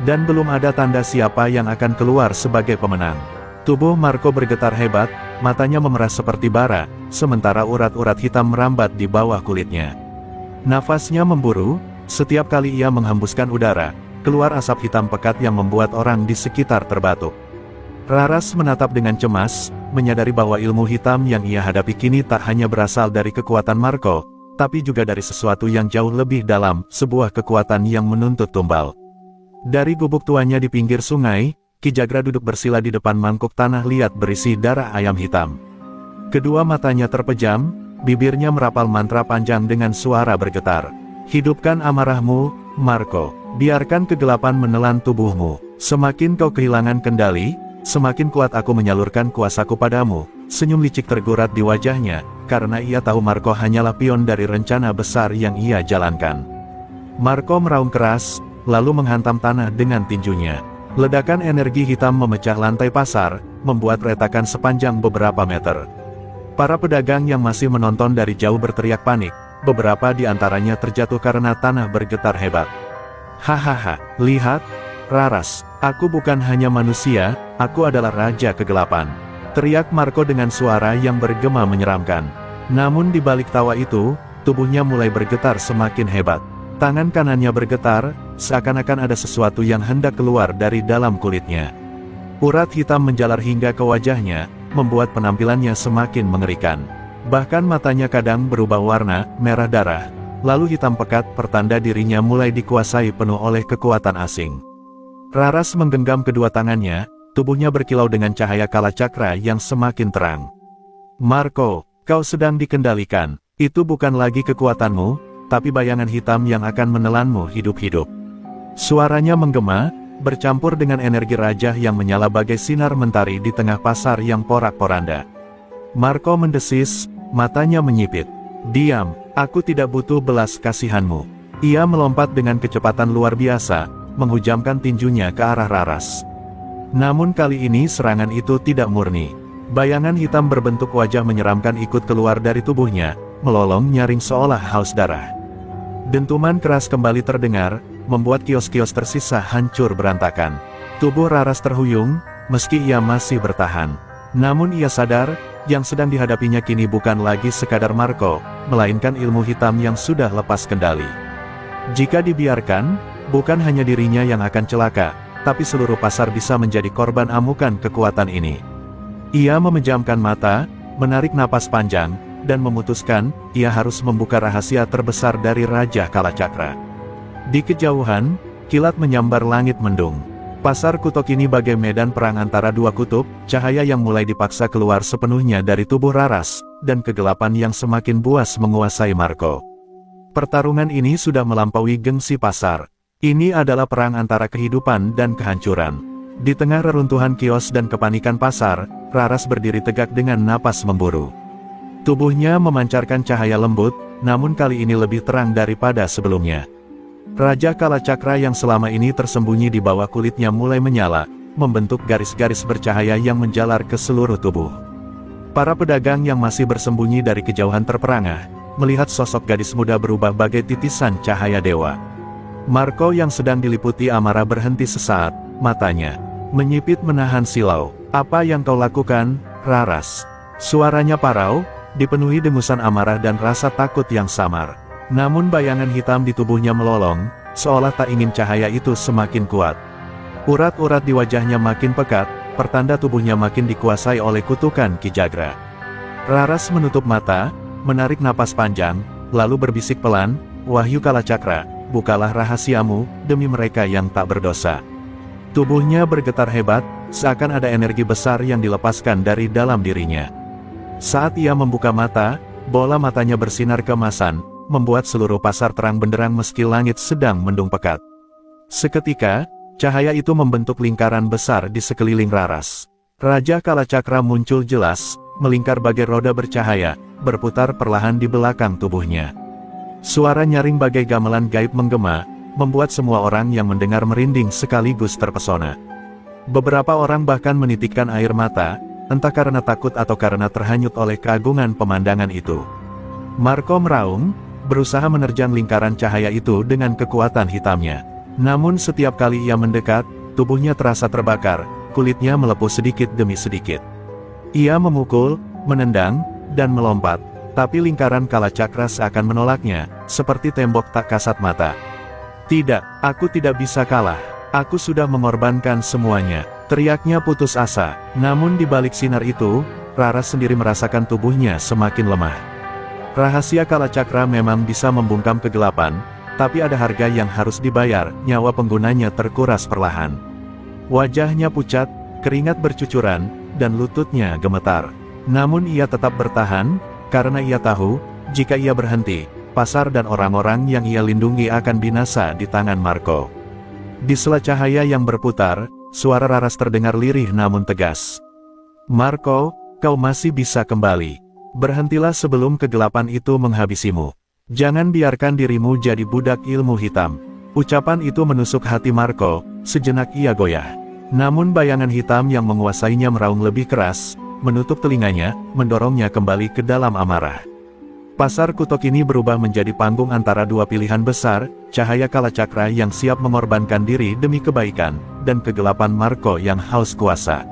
Dan belum ada tanda siapa yang akan keluar sebagai pemenang. Tubuh Marco bergetar hebat, matanya memerah seperti bara, sementara urat-urat hitam merambat di bawah kulitnya. Nafasnya memburu, setiap kali ia menghembuskan udara, keluar asap hitam pekat yang membuat orang di sekitar terbatuk. Raras menatap dengan cemas, menyadari bahwa ilmu hitam yang ia hadapi kini tak hanya berasal dari kekuatan Marco, tapi juga dari sesuatu yang jauh lebih dalam, sebuah kekuatan yang menuntut tumbal. Dari gubuk tuanya di pinggir sungai, Ki Jagra duduk bersila di depan mangkuk tanah liat berisi darah ayam hitam. Kedua matanya terpejam, bibirnya merapal mantra panjang dengan suara bergetar. Hidupkan amarahmu, Marco. Biarkan kegelapan menelan tubuhmu. Semakin kau kehilangan kendali, semakin kuat aku menyalurkan kuasaku padamu. Senyum licik tergurat di wajahnya, karena ia tahu Marco hanyalah pion dari rencana besar yang ia jalankan. Marco meraung keras, lalu menghantam tanah dengan tinjunya. Ledakan energi hitam memecah lantai pasar, membuat retakan sepanjang beberapa meter. Para pedagang yang masih menonton dari jauh berteriak panik, beberapa di antaranya terjatuh karena tanah bergetar hebat. Hahaha, lihat, Raras, aku bukan hanya manusia, aku adalah Raja Kegelapan. Teriak Marco dengan suara yang bergema menyeramkan. Namun di balik tawa itu, tubuhnya mulai bergetar semakin hebat. Tangan kanannya bergetar, seakan-akan ada sesuatu yang hendak keluar dari dalam kulitnya. Urat hitam menjalar hingga ke wajahnya, membuat penampilannya semakin mengerikan. Bahkan matanya kadang berubah warna, merah darah. Lalu hitam pekat pertanda dirinya mulai dikuasai penuh oleh kekuatan asing. Raras menggenggam kedua tangannya, tubuhnya berkilau dengan cahaya kalacakra yang semakin terang. Marco, kau sedang dikendalikan, itu bukan lagi kekuatanmu, tapi bayangan hitam yang akan menelanmu hidup-hidup. Suaranya menggema, bercampur dengan energi raja yang menyala bagai sinar mentari di tengah pasar yang porak-poranda. Marco mendesis, matanya menyipit. Diam, aku tidak butuh belas kasihanmu. Ia melompat dengan kecepatan luar biasa, menghujamkan tinjunya ke arah Raras. Namun kali ini serangan itu tidak murni. Bayangan hitam berbentuk wajah menyeramkan ikut keluar dari tubuhnya, melolong nyaring seolah haus darah. Dentuman keras kembali terdengar, membuat kios-kios tersisa hancur berantakan. Tubuh Raras terhuyung, meski ia masih bertahan. Namun ia sadar, yang sedang dihadapinya kini bukan lagi sekadar Marco, melainkan ilmu hitam yang sudah lepas kendali. Jika dibiarkan, bukan hanya dirinya yang akan celaka, tapi seluruh pasar bisa menjadi korban amukan kekuatan ini. Ia memejamkan mata, menarik napas panjang, dan memutuskan, ia harus membuka rahasia terbesar dari Raja Kalacakra. Di kejauhan, kilat menyambar langit mendung. Pasar Kutok ini bagai medan perang antara dua kutub, cahaya yang mulai dipaksa keluar sepenuhnya dari tubuh Raras, dan kegelapan yang semakin buas menguasai Marco. Pertarungan ini sudah melampaui gengsi pasar. Ini adalah perang antara kehidupan dan kehancuran. Di tengah reruntuhan kios dan kepanikan pasar, Raras berdiri tegak dengan napas memburu. Tubuhnya memancarkan cahaya lembut, namun kali ini lebih terang daripada sebelumnya. Raja Kalacakra yang selama ini tersembunyi di bawah kulitnya mulai menyala, membentuk garis-garis bercahaya yang menjalar ke seluruh tubuh. Para pedagang yang masih bersembunyi dari kejauhan terperangah, melihat sosok gadis muda berubah bagai titisan cahaya dewa. Marco yang sedang diliputi amarah berhenti sesaat, matanya menyipit menahan silau. Apa yang kau lakukan, Raras? Suaranya parau, dipenuhi dengusan amarah dan rasa takut yang samar. Namun bayangan hitam di tubuhnya melolong, seolah tak ingin cahaya itu semakin kuat. Urat-urat di wajahnya makin pekat, pertanda tubuhnya makin dikuasai oleh kutukan Ki Jagra. Raras menutup mata, menarik napas panjang, lalu berbisik pelan, "Wahyu Kalacakra, bukalah rahasiamu, demi mereka yang tak berdosa." Tubuhnya bergetar hebat, seakan ada energi besar yang dilepaskan dari dalam dirinya. Saat ia membuka mata, bola matanya bersinar keemasan, membuat seluruh pasar terang benderang meski langit sedang mendung pekat. Seketika, cahaya itu membentuk lingkaran besar di sekeliling Raras. Raja Kalacakra muncul jelas, melingkar bagai roda bercahaya, berputar perlahan di belakang tubuhnya. Suara nyaring bagai gamelan gaib menggema, membuat semua orang yang mendengar merinding sekaligus terpesona. Beberapa orang bahkan menitikkan air mata, entah karena takut atau karena terhanyut oleh keagungan pemandangan itu. Marco meraung, berusaha menerjang lingkaran cahaya itu dengan kekuatan hitamnya. Namun setiap kali ia mendekat, tubuhnya terasa terbakar, kulitnya melepuh sedikit demi sedikit. Ia memukul, menendang, dan melompat, tapi lingkaran Kalacakra seakan menolaknya, seperti tembok tak kasat mata. "Tidak, aku tidak bisa kalah. Aku sudah mengorbankan semuanya," teriaknya putus asa. Namun di balik sinar itu, Raras sendiri merasakan tubuhnya semakin lemah. Rahasia Kalacakra memang bisa membungkam kegelapan, tapi ada harga yang harus dibayar, nyawa penggunanya terkuras perlahan. Wajahnya pucat, keringat bercucuran, dan lututnya gemetar. Namun ia tetap bertahan, karena ia tahu, jika ia berhenti, pasar dan orang-orang yang ia lindungi akan binasa di tangan Marco. Di sela cahaya yang berputar, suara Raras terdengar lirih namun tegas. "Marco, kau masih bisa kembali. Berhentilah sebelum kegelapan itu menghabisimu." Jangan biarkan dirimu jadi budak ilmu hitam. Ucapan itu menusuk hati Marco, sejenak ia goyah. Namun bayangan hitam yang menguasainya meraung lebih keras, menutup telinganya, mendorongnya kembali ke dalam amarah. Pasar kutok ini berubah menjadi panggung antara dua pilihan besar, cahaya kalacakra yang siap mengorbankan diri demi kebaikan, dan kegelapan Marco yang haus kuasa.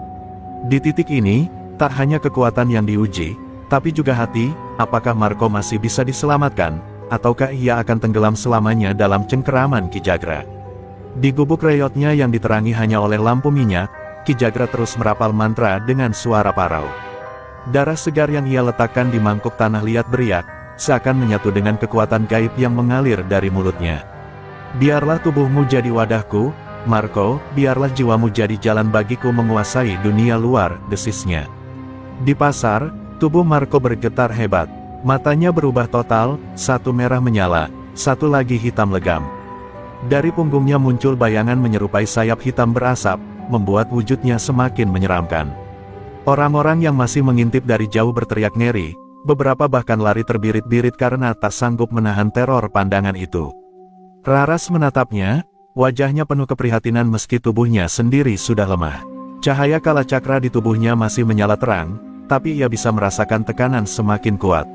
Di titik ini, tak hanya kekuatan yang diuji, tapi juga hati. Apakah Marco masih bisa diselamatkan, ataukah ia akan tenggelam selamanya dalam cengkeraman Ki Jagra? Di gubuk reyotnya yang diterangi hanya oleh lampu minyak, Ki Jagra terus merapal mantra dengan suara parau. Darah segar yang ia letakkan di mangkuk tanah liat beriak, seakan menyatu dengan kekuatan gaib yang mengalir dari mulutnya. Biarlah tubuhmu jadi wadahku, Marco, biarlah jiwamu jadi jalan bagiku menguasai dunia luar, desisnya. Di pasar, tubuh Marco bergetar hebat. Matanya berubah total, satu merah menyala, satu lagi hitam legam. Dari punggungnya muncul bayangan menyerupai sayap hitam berasap, membuat wujudnya semakin menyeramkan. Orang-orang yang masih mengintip dari jauh berteriak ngeri, beberapa bahkan lari terbirit-birit karena tak sanggup menahan teror pandangan itu. Raras menatapnya, wajahnya penuh keprihatinan meski tubuhnya sendiri sudah lemah. Cahaya kalacakra di tubuhnya masih menyala terang, tapi ia bisa merasakan tekanan semakin kuat.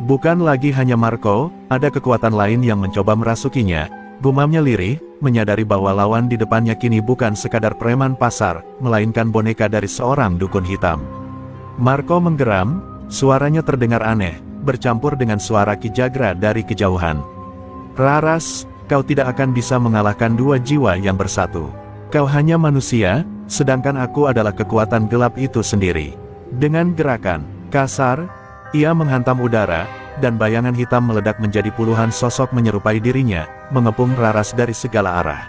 Bukan lagi hanya Marco, ada kekuatan lain yang mencoba merasukinya, gumamnya lirih, menyadari bahwa lawan di depannya kini bukan sekadar preman pasar, melainkan boneka dari seorang dukun hitam. Marco menggeram, suaranya terdengar aneh, bercampur dengan suara Ki Jagra dari kejauhan. Raras, kau tidak akan bisa mengalahkan dua jiwa yang bersatu. Kau hanya manusia, sedangkan aku adalah kekuatan gelap itu sendiri. Dengan gerakan kasar, ia menghantam udara, dan bayangan hitam meledak menjadi puluhan sosok menyerupai dirinya, mengepung Raras dari segala arah.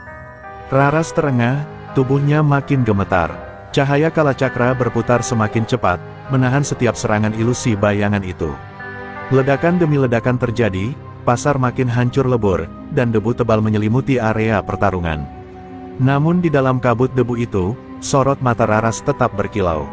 Raras terengah, tubuhnya makin gemetar. Cahaya kalacakra berputar semakin cepat, menahan setiap serangan ilusi bayangan itu. Ledakan demi ledakan terjadi, pasar makin hancur lebur, dan debu tebal menyelimuti area pertarungan. Namun di dalam kabut debu itu, sorot mata Raras tetap berkilau.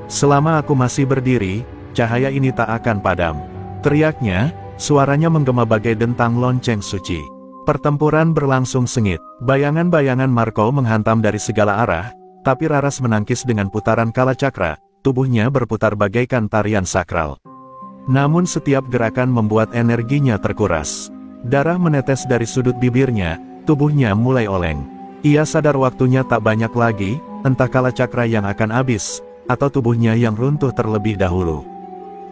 Selama aku masih berdiri, cahaya ini tak akan padam. Teriaknya, suaranya menggema bagai dentang lonceng suci. Pertempuran berlangsung sengit, bayangan-bayangan Marco menghantam dari segala arah, tapi Raras menangkis dengan putaran kalacakra, tubuhnya berputar bagaikan tarian sakral. Namun setiap gerakan membuat energinya terkuras. Darah menetes dari sudut bibirnya, tubuhnya mulai oleng. Ia sadar waktunya tak banyak lagi, entah kalacakra yang akan habis, atau tubuhnya yang runtuh terlebih dahulu.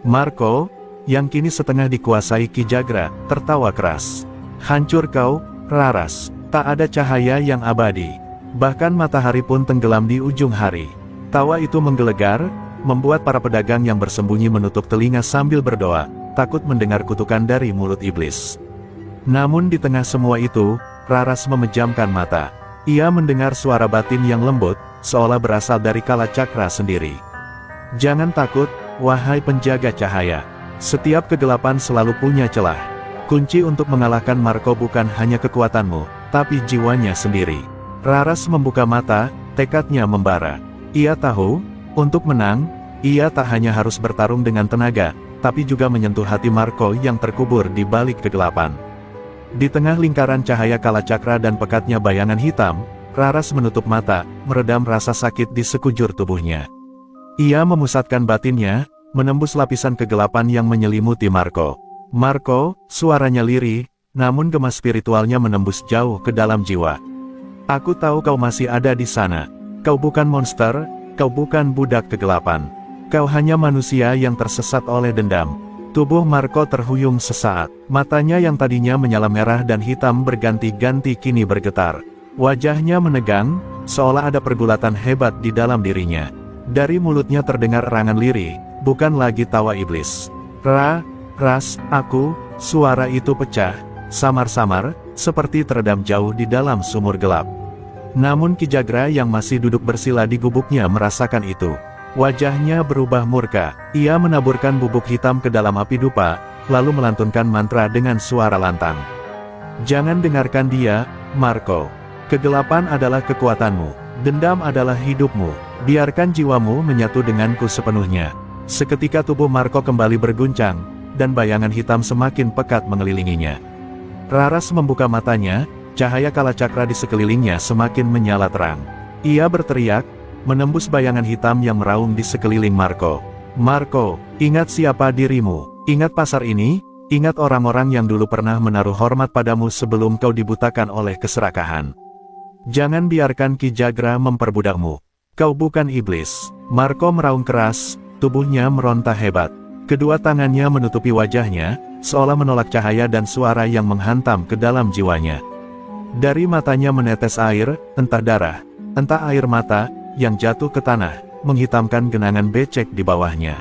Marco, yang kini setengah dikuasai Ki Jagra, tertawa keras. Hancur kau, Raras, tak ada cahaya yang abadi. Bahkan matahari pun tenggelam di ujung hari. Tawa itu menggelegar, membuat para pedagang yang bersembunyi menutup telinga sambil berdoa, takut mendengar kutukan dari mulut iblis. Namun di tengah semua itu, Raras memejamkan mata. Ia mendengar suara batin yang lembut, seolah berasal dari kalacakra sendiri. Jangan takut, wahai penjaga cahaya. Setiap kegelapan selalu punya celah. Kunci untuk mengalahkan Marco bukan hanya kekuatanmu, tapi jiwanya sendiri. Raras membuka mata, tekadnya membara. Ia tahu, untuk menang, ia tak hanya harus bertarung dengan tenaga, tapi juga menyentuh hati Marco yang terkubur di balik kegelapan. Di tengah lingkaran cahaya kalacakra dan pekatnya bayangan hitam, Raras menutup mata, meredam rasa sakit di sekujur tubuhnya. Ia memusatkan batinnya, menembus lapisan kegelapan yang menyelimuti Marco. Marco, suaranya lirih, namun gema spiritualnya menembus jauh ke dalam jiwa. Aku tahu kau masih ada di sana. Kau bukan monster, kau bukan budak kegelapan. Kau hanya manusia yang tersesat oleh dendam. Tubuh Marco terhuyung sesaat. Matanya yang tadinya menyala merah dan hitam berganti-ganti kini bergetar. Wajahnya menegang, seolah ada pergulatan hebat di dalam dirinya. Dari mulutnya terdengar erangan lirih, bukan lagi tawa iblis. Ras, aku, suara itu pecah, samar-samar, seperti teredam jauh di dalam sumur gelap. Namun Ki Jagra yang masih duduk bersila di gubuknya merasakan itu. Wajahnya berubah murka, ia menaburkan bubuk hitam ke dalam api dupa, lalu melantunkan mantra dengan suara lantang. Jangan dengarkan dia, Marco. Kegelapan adalah kekuatanmu, dendam adalah hidupmu, biarkan jiwamu menyatu denganku sepenuhnya. Seketika tubuh Marco kembali berguncang, dan bayangan hitam semakin pekat mengelilinginya. Raras membuka matanya, cahaya kalacakra di sekelilingnya semakin menyala terang. Ia berteriak, menembus bayangan hitam yang meraung di sekeliling Marco. "Marco, ingat siapa dirimu, ingat pasar ini, ingat orang-orang yang dulu pernah menaruh hormat padamu sebelum kau dibutakan oleh keserakahan. Jangan biarkan Ki Jagra memperbudakmu. Kau bukan iblis." Marco meraung keras, tubuhnya meronta hebat. Kedua tangannya menutupi wajahnya, seolah menolak cahaya dan suara yang menghantam ke dalam jiwanya. Dari matanya menetes air, entah darah, entah air mata, yang jatuh ke tanah, menghitamkan genangan becek di bawahnya.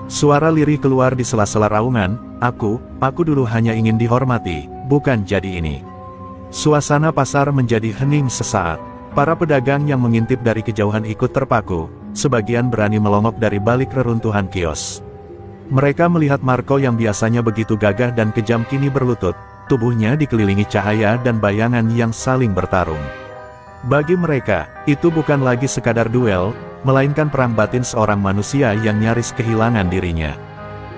Suara lirih keluar di sela-sela raungan, aku dulu hanya ingin dihormati, bukan jadi ini." Suasana pasar menjadi hening sesaat. Para pedagang yang mengintip dari kejauhan ikut terpaku, sebagian berani melongok dari balik reruntuhan kios. Mereka melihat Marco yang biasanya begitu gagah dan kejam kini berlutut, tubuhnya dikelilingi cahaya dan bayangan yang saling bertarung. Bagi mereka, itu bukan lagi sekadar duel, melainkan perang batin seorang manusia yang nyaris kehilangan dirinya.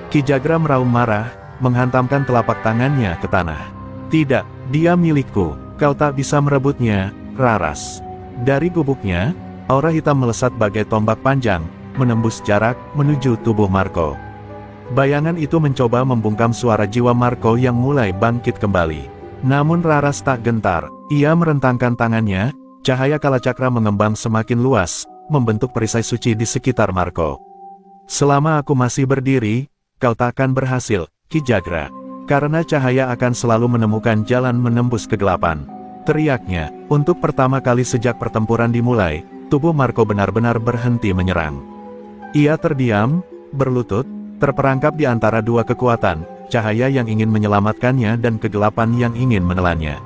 Ki Jagra meraung marah, menghantamkan telapak tangannya ke tanah. "Tidak, dia milikku, kau tak bisa merebutnya, Raras." Dari gubuknya, aura hitam melesat bagai tombak panjang, menembus jarak, menuju tubuh Marco. Bayangan itu mencoba membungkam suara jiwa Marco yang mulai bangkit kembali. Namun Raras tak gentar, ia merentangkan tangannya, cahaya kalacakra mengembang semakin luas, membentuk perisai suci di sekitar Marco. "Selama aku masih berdiri, kau takkan berhasil, Ki Jagra. Karena cahaya akan selalu menemukan jalan menembus kegelapan," teriaknya. Untuk pertama kali sejak pertempuran dimulai, tubuh Marco benar-benar berhenti menyerang. Ia terdiam, berlutut, terperangkap di antara dua kekuatan, cahaya yang ingin menyelamatkannya dan kegelapan yang ingin menelannya.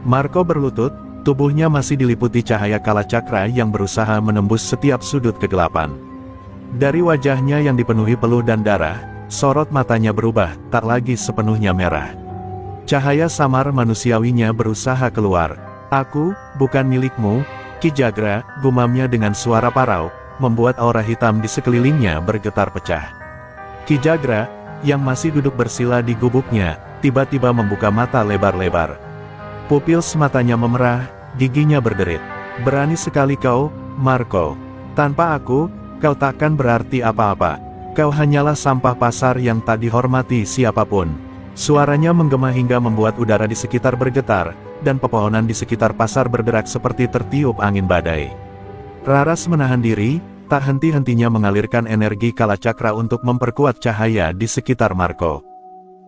Marco berlutut, tubuhnya masih diliputi cahaya kalacakra yang berusaha menembus setiap sudut kegelapan. Dari wajahnya yang dipenuhi peluh dan darah, sorot matanya berubah, tak lagi sepenuhnya merah. Cahaya samar manusiawinya berusaha keluar. "Aku, bukan milikmu, Ki Jagra," gumamnya dengan suara parau, membuat aura hitam di sekelilingnya bergetar pecah. Ki Jagra, yang masih duduk bersila di gubuknya, tiba-tiba membuka mata lebar-lebar. Pupil matanya memerah, giginya berderit. "Berani sekali kau, Marco. Tanpa aku, kau takkan berarti apa-apa. Kau hanyalah sampah pasar yang tak dihormati siapapun." Suaranya menggema hingga membuat udara di sekitar bergetar, dan pepohonan di sekitar pasar berderak seperti tertiup angin badai. Raras menahan diri, tak henti-hentinya mengalirkan energi kalacakra untuk memperkuat cahaya di sekitar Marco.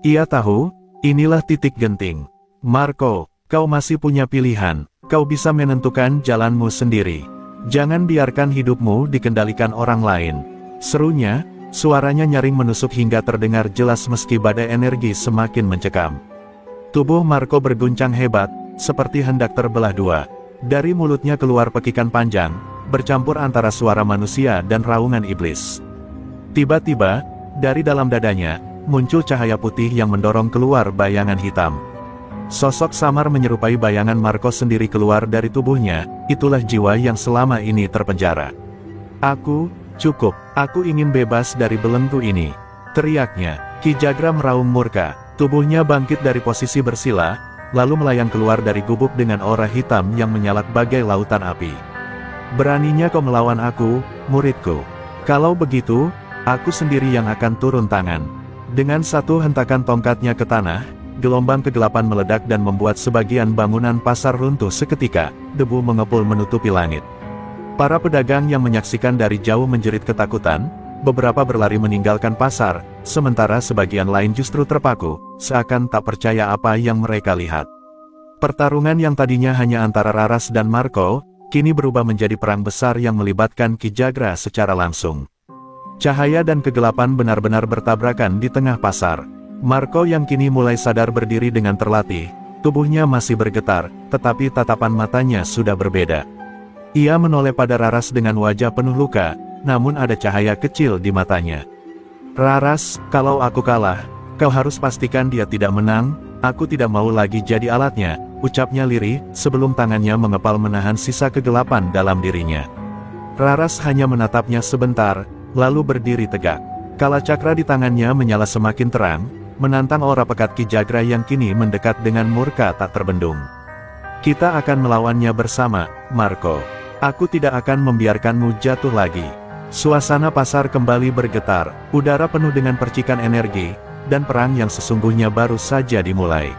Ia tahu, inilah titik genting. "Marco, kau masih punya pilihan, kau bisa menentukan jalanmu sendiri. Jangan biarkan hidupmu dikendalikan orang lain," serunya. Suaranya nyaring menusuk hingga terdengar jelas meski badai energi semakin mencekam. Tubuh Marco berguncang hebat, seperti hendak terbelah dua. Dari mulutnya keluar pekikan panjang, bercampur antara suara manusia dan raungan iblis. Tiba-tiba, dari dalam dadanya, muncul cahaya putih yang mendorong keluar bayangan hitam. Sosok samar menyerupai bayangan Marco sendiri keluar dari tubuhnya, itulah jiwa yang selama ini terpenjara. Cukup, aku ingin bebas dari belenggu ini," teriaknya. Ki Jagra meraung murka, tubuhnya bangkit dari posisi bersila, lalu melayang keluar dari gubuk dengan aura hitam yang menyalak bagai lautan api. "Beraninya kau melawan aku, muridku. Kalau begitu, aku sendiri yang akan turun tangan." Dengan satu hentakan tongkatnya ke tanah, gelombang kegelapan meledak dan membuat sebagian bangunan pasar runtuh seketika, debu mengepul menutupi langit. Para pedagang yang menyaksikan dari jauh menjerit ketakutan, beberapa berlari meninggalkan pasar, sementara sebagian lain justru terpaku, seakan tak percaya apa yang mereka lihat. Pertarungan yang tadinya hanya antara Raras dan Marco, kini berubah menjadi perang besar yang melibatkan Ki Jagra secara langsung. Cahaya dan kegelapan benar-benar bertabrakan di tengah pasar. Marco yang kini mulai sadar berdiri dengan terlatih, tubuhnya masih bergetar, tetapi tatapan matanya sudah berbeda. Ia menoleh pada Raras dengan wajah penuh luka, namun ada cahaya kecil di matanya. "Raras, kalau aku kalah, kau harus pastikan dia tidak menang, aku tidak mau lagi jadi alatnya," ucapnya lirih, sebelum tangannya mengepal menahan sisa kegelapan dalam dirinya. Raras hanya menatapnya sebentar, lalu berdiri tegak. Kala cakra di tangannya menyala semakin terang, menantang aura pekat Ki Jagra yang kini mendekat dengan murka tak terbendung. Kita akan melawannya bersama, Marco. Aku tidak akan membiarkanmu jatuh lagi. Suasana pasar kembali bergetar, udara penuh dengan percikan energi, dan perang yang sesungguhnya baru saja dimulai.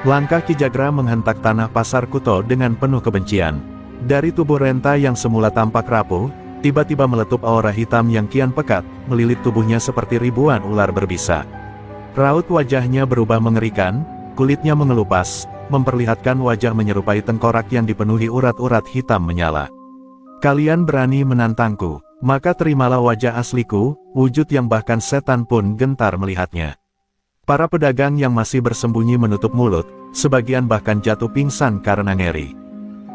Langkah Ki Jagra menghentak tanah pasar Kuto dengan penuh kebencian. Dari tubuh Renta yang semula tampak rapuh, tiba-tiba meletup aura hitam yang kian pekat, melilit tubuhnya seperti ribuan ular berbisa. Raut wajahnya berubah mengerikan, kulitnya mengelupas, memperlihatkan wajah menyerupai tengkorak yang dipenuhi urat-urat hitam menyala. Kalian berani menantangku, maka terimalah wajah asliku, wujud yang bahkan setan pun gentar melihatnya. Para pedagang yang masih bersembunyi menutup mulut, sebagian bahkan jatuh pingsan karena ngeri.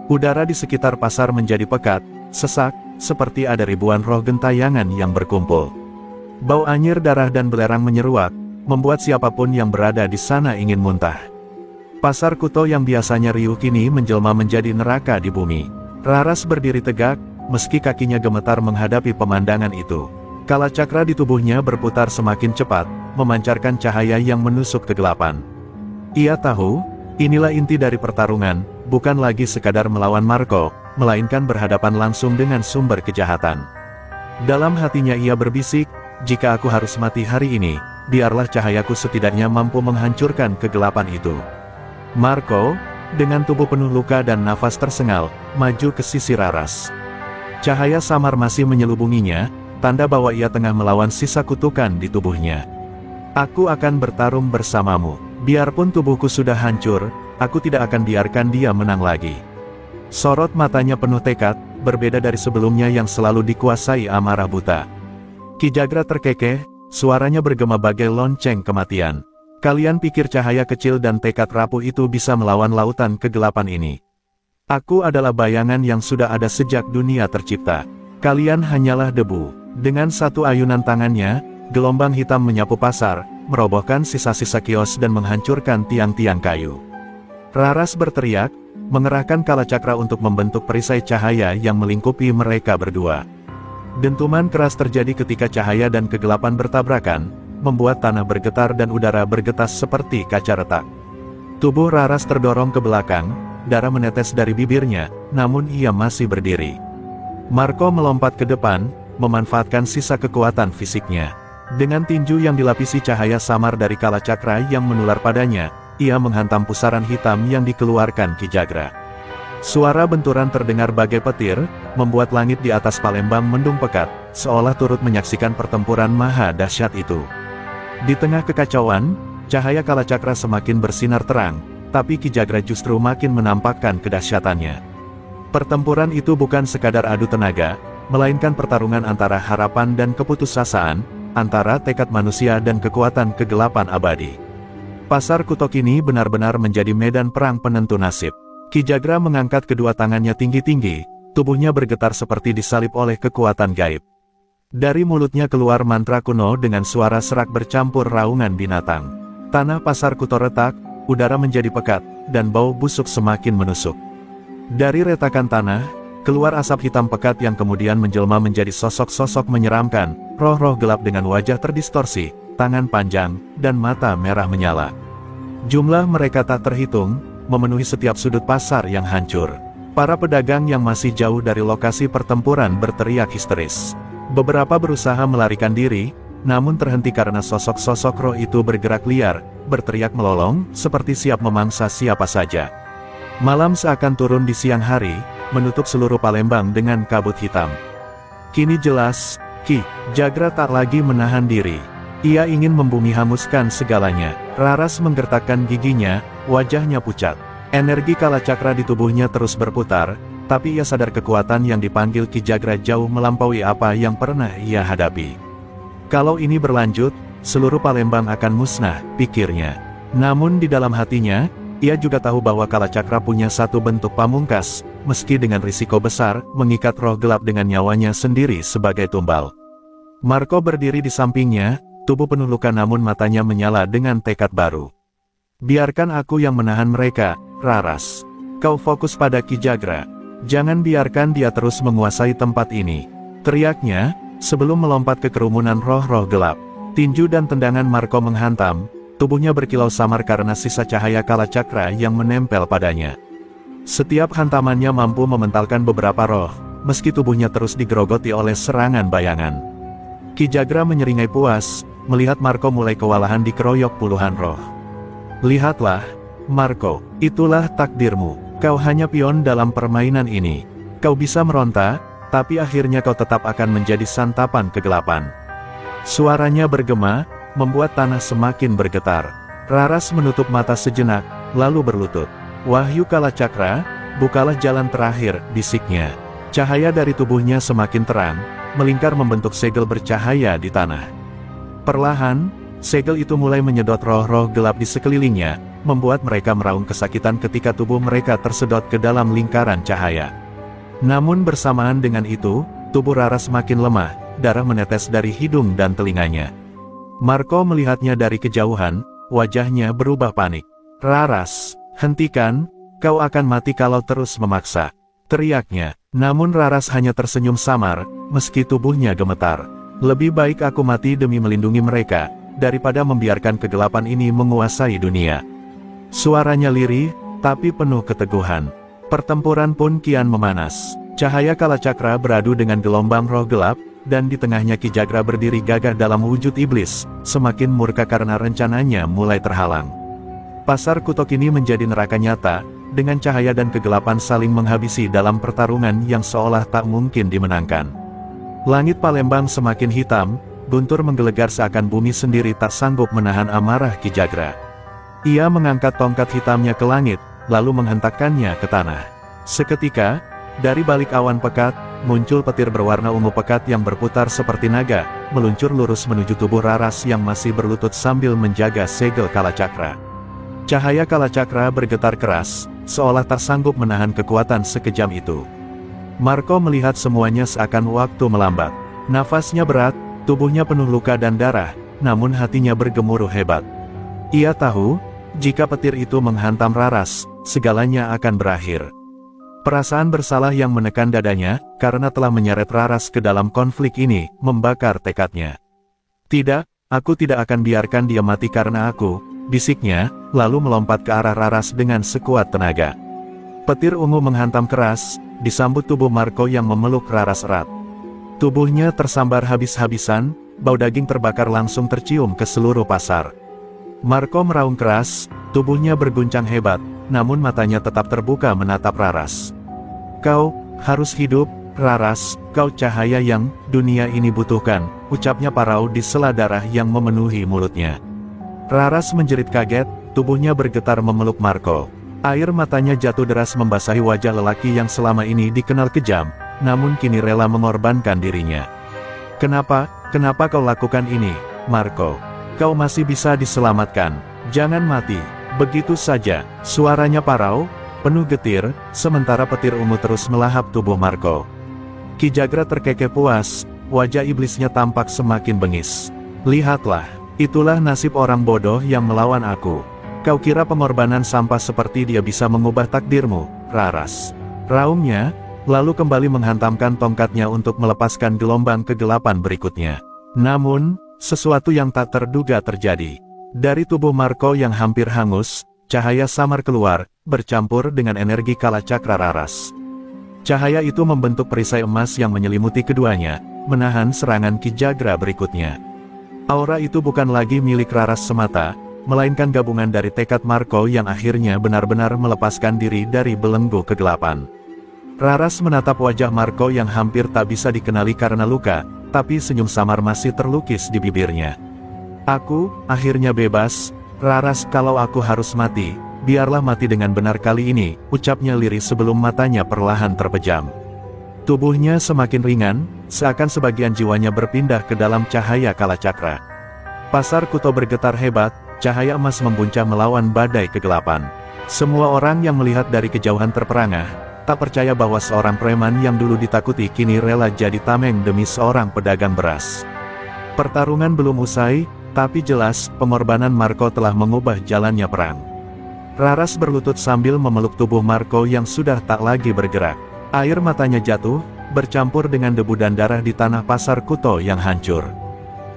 Udara di sekitar pasar menjadi pekat, sesak, seperti ada ribuan roh gentayangan yang berkumpul. Bau anyir darah dan belerang menyeruak, membuat siapapun yang berada di sana ingin muntah. Pasar Kuto yang biasanya riuh kini menjelma menjadi neraka di bumi. Raras berdiri tegak, meski kakinya gemetar menghadapi pemandangan itu. Kala cakra di tubuhnya berputar semakin cepat, memancarkan cahaya yang menusuk kegelapan. Ia tahu, inilah inti dari pertarungan, bukan lagi sekadar melawan Marco, melainkan berhadapan langsung dengan sumber kejahatan. Dalam hatinya ia berbisik, jika aku harus mati hari ini, biarlah cahayaku setidaknya mampu menghancurkan kegelapan itu. Marco, dengan tubuh penuh luka dan nafas tersengal, maju ke sisi Raras. Cahaya samar masih menyelubunginya, tanda bahwa ia tengah melawan sisa kutukan di tubuhnya. Aku akan bertarung bersamamu, biarpun tubuhku sudah hancur, aku tidak akan biarkan dia menang lagi. Sorot matanya penuh tekad, berbeda dari sebelumnya yang selalu dikuasai amarah buta. Ki Jagra terkekeh, suaranya bergema bagai lonceng kematian. Kalian pikir cahaya kecil dan tekad rapuh itu bisa melawan lautan kegelapan ini? Aku adalah bayangan yang sudah ada sejak dunia tercipta. Kalian hanyalah debu. Dengan satu ayunan tangannya, gelombang hitam menyapu pasar, merobohkan sisa-sisa kios dan menghancurkan tiang-tiang kayu. Raras berteriak, mengerahkan kala cakra untuk membentuk perisai cahaya yang melingkupi mereka berdua. Dentuman keras terjadi ketika cahaya dan kegelapan bertabrakan, membuat tanah bergetar dan udara bergetas seperti kaca retak. Tubuh Raras terdorong ke belakang, darah menetes dari bibirnya, namun ia masih berdiri. Marco melompat ke depan, memanfaatkan sisa kekuatan fisiknya. Dengan tinju yang dilapisi cahaya samar dari kala cakra yang menular padanya, ia menghantam pusaran hitam yang dikeluarkan Ki Jagra. Suara benturan terdengar bagai petir, membuat langit di atas Palembang mendung pekat, seolah turut menyaksikan pertempuran maha dahsyat itu. Di tengah kekacauan, cahaya kala cakra semakin bersinar terang, tapi Ki Jagra justru makin menampakkan kedahsyatannya. Pertempuran itu bukan sekadar adu tenaga, melainkan pertarungan antara harapan dan keputusasaan, antara tekad manusia dan kekuatan kegelapan abadi. Pasar Kuto kini benar-benar menjadi medan perang penentu nasib. Ki Jagra mengangkat kedua tangannya tinggi-tinggi, tubuhnya bergetar seperti disalib oleh kekuatan gaib. Dari mulutnya keluar mantra kuno dengan suara serak bercampur raungan binatang. Tanah pasar Kuto retak, udara menjadi pekat, dan bau busuk semakin menusuk. Dari retakan tanah, keluar asap hitam pekat yang kemudian menjelma menjadi sosok-sosok menyeramkan, roh-roh gelap dengan wajah terdistorsi, tangan panjang, dan mata merah menyala. Jumlah mereka tak terhitung, memenuhi setiap sudut pasar yang hancur. Para pedagang yang masih jauh dari lokasi pertempuran berteriak histeris. Beberapa berusaha melarikan diri, namun terhenti karena sosok-sosok roh itu bergerak liar, berteriak melolong, seperti siap memangsa siapa saja. Malam seakan turun di siang hari, menutup seluruh Palembang dengan kabut hitam. Kini jelas, Ki Jagra tak lagi menahan diri. Ia ingin membumi hanguskan segalanya. Raras menggertakkan giginya, wajahnya pucat. Energi kala cakra di tubuhnya terus berputar, tapi ia sadar kekuatan yang dipanggil Ki Jagra jauh melampaui apa yang pernah ia hadapi. Kalau ini berlanjut, seluruh Palembang akan musnah, pikirnya. Namun di dalam hatinya, ia juga tahu bahwa kala cakra punya satu bentuk pamungkas, meski dengan risiko besar, mengikat roh gelap dengan nyawanya sendiri sebagai tumbal. Marco berdiri di sampingnya, tubuh penuh luka namun matanya menyala dengan tekad baru. Biarkan aku yang menahan mereka, Raras. Kau fokus pada Ki Jagra. Jangan biarkan dia terus menguasai tempat ini. Teriaknya, Sebelum melompat ke kerumunan roh-roh gelap, tinju dan tendangan Marco menghantam, tubuhnya berkilau samar karena sisa cahaya kalacakra yang menempel padanya. Setiap hantamannya mampu mementalkan beberapa roh, meski tubuhnya terus digerogoti oleh serangan bayangan. Ki Jagra menyeringai puas, melihat Marco mulai kewalahan dikeroyok puluhan roh. Lihatlah, Marco, itulah takdirmu. Kau hanya pion dalam permainan ini. Kau bisa meronta, tapi akhirnya kau tetap akan menjadi santapan kegelapan. Suaranya bergema, membuat tanah semakin bergetar. Raras menutup mata sejenak, lalu berlutut. Wahyu Kalacakra, bukalah jalan terakhir, bisiknya. Cahaya dari tubuhnya semakin terang, melingkar membentuk segel bercahaya di tanah. Perlahan, segel itu mulai menyedot roh-roh gelap di sekelilingnya, membuat mereka meraung kesakitan ketika tubuh mereka tersedot ke dalam lingkaran cahaya. Namun bersamaan dengan itu, tubuh Raras semakin lemah, darah menetes dari hidung dan telinganya. Marco melihatnya dari kejauhan, wajahnya berubah panik. Raras, hentikan, kau akan mati kalau terus memaksa, teriaknya. Namun Raras hanya tersenyum samar, meski tubuhnya gemetar. Lebih baik aku mati demi melindungi mereka, daripada membiarkan kegelapan ini menguasai dunia. Suaranya lirih, tapi penuh keteguhan. Pertempuran pun kian memanas. Cahaya Kalacakra beradu dengan gelombang roh gelap, dan di tengahnya Ki Jagra berdiri gagah dalam wujud iblis, semakin murka karena rencananya mulai terhalang. Pasar Kuto kini menjadi neraka nyata, dengan cahaya dan kegelapan saling menghabisi dalam pertarungan yang seolah tak mungkin dimenangkan. Langit Palembang semakin hitam, guntur menggelegar seakan bumi sendiri tak sanggup menahan amarah Ki Jagra. Ia mengangkat tongkat hitamnya ke langit, lalu menghentakkannya ke tanah. Seketika, dari balik awan pekat, muncul petir berwarna ungu pekat yang berputar seperti naga, meluncur lurus menuju tubuh Raras yang masih berlutut sambil menjaga segel Kalacakra. Cahaya Kalacakra bergetar keras, seolah tak sanggup menahan kekuatan sekejam itu. Marco melihat semuanya seakan waktu melambat. Nafasnya berat, tubuhnya penuh luka dan darah, namun hatinya bergemuruh hebat. Ia tahu, jika petir itu menghantam Raras, segalanya akan berakhir. Perasaan bersalah yang menekan dadanya, karena telah menyeret Raras ke dalam konflik ini, membakar tekadnya. Tidak, aku tidak akan biarkan dia mati karena aku, bisiknya, lalu melompat ke arah Raras dengan sekuat tenaga. Petir ungu menghantam keras, disambut tubuh Marco yang memeluk Raras erat. Tubuhnya tersambar habis-habisan, bau daging terbakar langsung tercium ke seluruh pasar. Marco meraung keras, tubuhnya berguncang hebat, namun matanya tetap terbuka menatap Raras. Kau harus hidup, Raras, kau cahaya yang dunia ini butuhkan, ucapnya parau di sela darah yang memenuhi mulutnya. Raras menjerit kaget, tubuhnya bergetar memeluk Marco. Air matanya jatuh deras membasahi wajah lelaki yang selama ini dikenal kejam, namun kini rela mengorbankan dirinya. Kenapa kau lakukan ini, Marco? Kau masih bisa diselamatkan. Jangan mati. Begitu saja. Suaranya parau, penuh getir, sementara petir ungu terus melahap tubuh Marco. Ki Jagra terkekeh puas, wajah iblisnya tampak semakin bengis. Lihatlah, itulah nasib orang bodoh yang melawan aku. Kau kira pengorbanan sampah seperti dia bisa mengubah takdirmu, Raras? Raungnya, lalu kembali menghantamkan tongkatnya untuk melepaskan gelombang kegelapan berikutnya. Namun, sesuatu yang tak terduga terjadi. Dari tubuh Marco yang hampir hangus, cahaya samar keluar, bercampur dengan energi Kalacakra Raras. Cahaya itu membentuk perisai emas yang menyelimuti keduanya, menahan serangan Ki Jagra berikutnya. Aura itu bukan lagi milik Raras semata, melainkan gabungan dari tekad Marco yang akhirnya benar-benar melepaskan diri dari belenggu kegelapan. Raras menatap wajah Marco yang hampir tak bisa dikenali karena luka, tapi senyum samar masih terlukis di bibirnya. Aku, akhirnya bebas, Raras. Kalau aku harus mati, biarlah mati dengan benar kali ini, ucapnya lirih sebelum matanya perlahan terpejam. Tubuhnya semakin ringan, seakan sebagian jiwanya berpindah ke dalam cahaya Kalacakra. Pasar Kuto bergetar hebat, cahaya emas membuncah melawan badai kegelapan. Semua orang yang melihat dari kejauhan terperangah, tak percaya bahwa seorang preman yang dulu ditakuti kini rela jadi tameng demi seorang pedagang beras. Pertarungan belum usai, tapi jelas pengorbanan Marco telah mengubah jalannya perang. Raras berlutut sambil memeluk tubuh Marco yang sudah tak lagi bergerak. Air matanya jatuh, bercampur dengan debu dan darah di tanah pasar kuto yang hancur.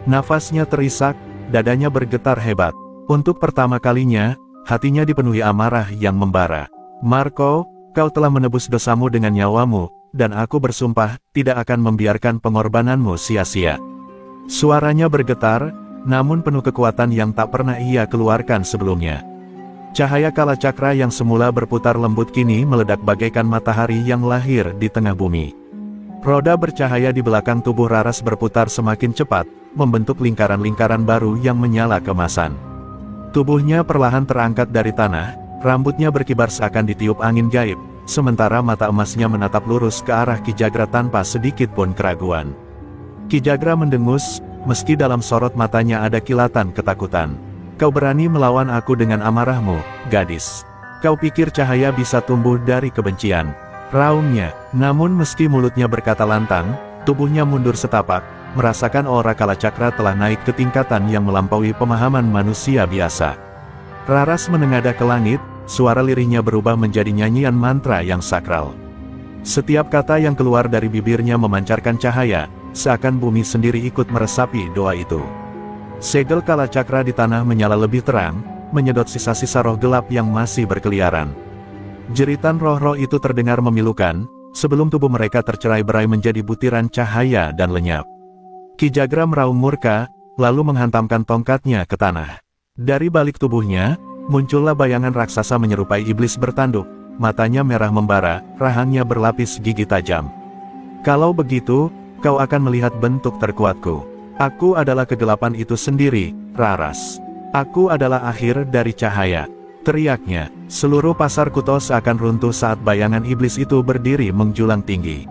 Nafasnya terisak, dadanya bergetar hebat. Untuk pertama kalinya, hatinya dipenuhi amarah yang membara. Marco, kau telah menebus dosamu dengan nyawamu, dan aku bersumpah, tidak akan membiarkan pengorbananmu sia-sia. Suaranya bergetar, namun penuh kekuatan yang tak pernah ia keluarkan sebelumnya. Cahaya kalacakra yang semula berputar lembut kini meledak bagaikan matahari yang lahir di tengah bumi. Roda bercahaya di belakang tubuh Raras berputar semakin cepat, membentuk lingkaran-lingkaran baru yang menyala kemasan. Tubuhnya perlahan terangkat dari tanah, rambutnya berkibar seakan ditiup angin gaib, sementara mata emasnya menatap lurus ke arah Ki Jagra tanpa sedikit pun keraguan. Ki Jagra mendengus, meski dalam sorot matanya ada kilatan ketakutan. Kau berani melawan aku dengan amarahmu, gadis. Kau pikir cahaya bisa tumbuh dari kebencian? Raungnya, namun meski mulutnya berkata lantang, tubuhnya mundur setapak, merasakan aura kalacakra telah naik ke tingkatan yang melampaui pemahaman manusia biasa. Raras menengadah ke langit, suara lirihnya berubah menjadi nyanyian mantra yang sakral. Setiap kata yang keluar dari bibirnya memancarkan cahaya, seakan bumi sendiri ikut meresapi doa itu. Segel kalacakra di tanah menyala lebih terang, menyedot sisa-sisa roh gelap yang masih berkeliaran. Jeritan roh-roh itu terdengar memilukan, sebelum tubuh mereka tercerai-berai menjadi butiran cahaya dan lenyap. Ki Jagra meraung murka, lalu menghantamkan tongkatnya ke tanah. Dari balik tubuhnya, muncullah bayangan raksasa menyerupai iblis bertanduk, matanya merah membara, rahangnya berlapis gigi tajam. Kalau begitu, kau akan melihat bentuk terkuatku. Aku adalah kegelapan itu sendiri, Raras. Aku adalah akhir dari cahaya. Teriaknya, seluruh pasar kuto seakan runtuh saat bayangan iblis itu berdiri menjulang tinggi.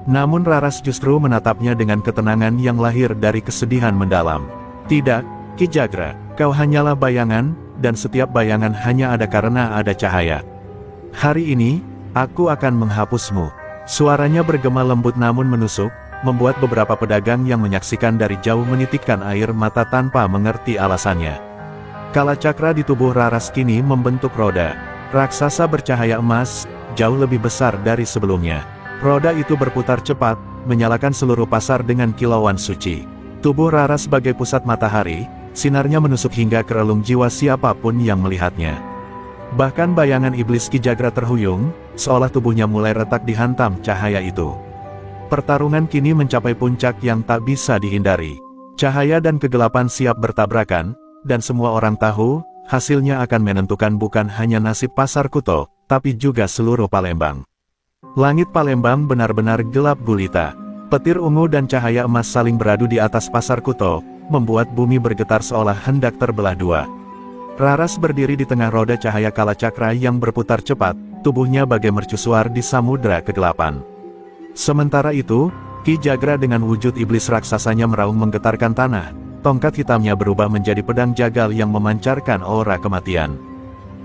Namun Raras justru menatapnya dengan ketenangan yang lahir dari kesedihan mendalam. Tidak, Ki Jagra, kau hanyalah bayangan, dan setiap bayangan hanya ada karena ada cahaya. Hari ini, aku akan menghapusmu. Suaranya bergema lembut namun menusuk, membuat beberapa pedagang yang menyaksikan dari jauh menitikkan air mata tanpa mengerti alasannya. Kalacakra di tubuh Raras kini membentuk roda. Raksasa bercahaya emas, jauh lebih besar dari sebelumnya. Roda itu berputar cepat, menyalakan seluruh pasar dengan kilauan suci. Tubuh Raras sebagai pusat matahari, sinarnya menusuk hingga ke relung jiwa siapapun yang melihatnya. Bahkan bayangan iblis Ki Jagra terhuyung, seolah tubuhnya mulai retak dihantam cahaya itu. Pertarungan kini mencapai puncak yang tak bisa dihindari. Cahaya dan kegelapan siap bertabrakan, dan semua orang tahu, hasilnya akan menentukan bukan hanya nasib pasar kuto, tapi juga seluruh Palembang. Langit Palembang benar-benar gelap gulita. Petir ungu dan cahaya emas saling beradu di atas pasar kuto, membuat bumi bergetar seolah hendak terbelah dua. Raras berdiri di tengah roda cahaya kalacakra yang berputar cepat, tubuhnya bagai mercusuar di samudra kegelapan. Sementara itu, Ki Jagra dengan wujud iblis raksasanya meraung menggetarkan tanah, tongkat hitamnya berubah menjadi pedang jagal yang memancarkan aura kematian.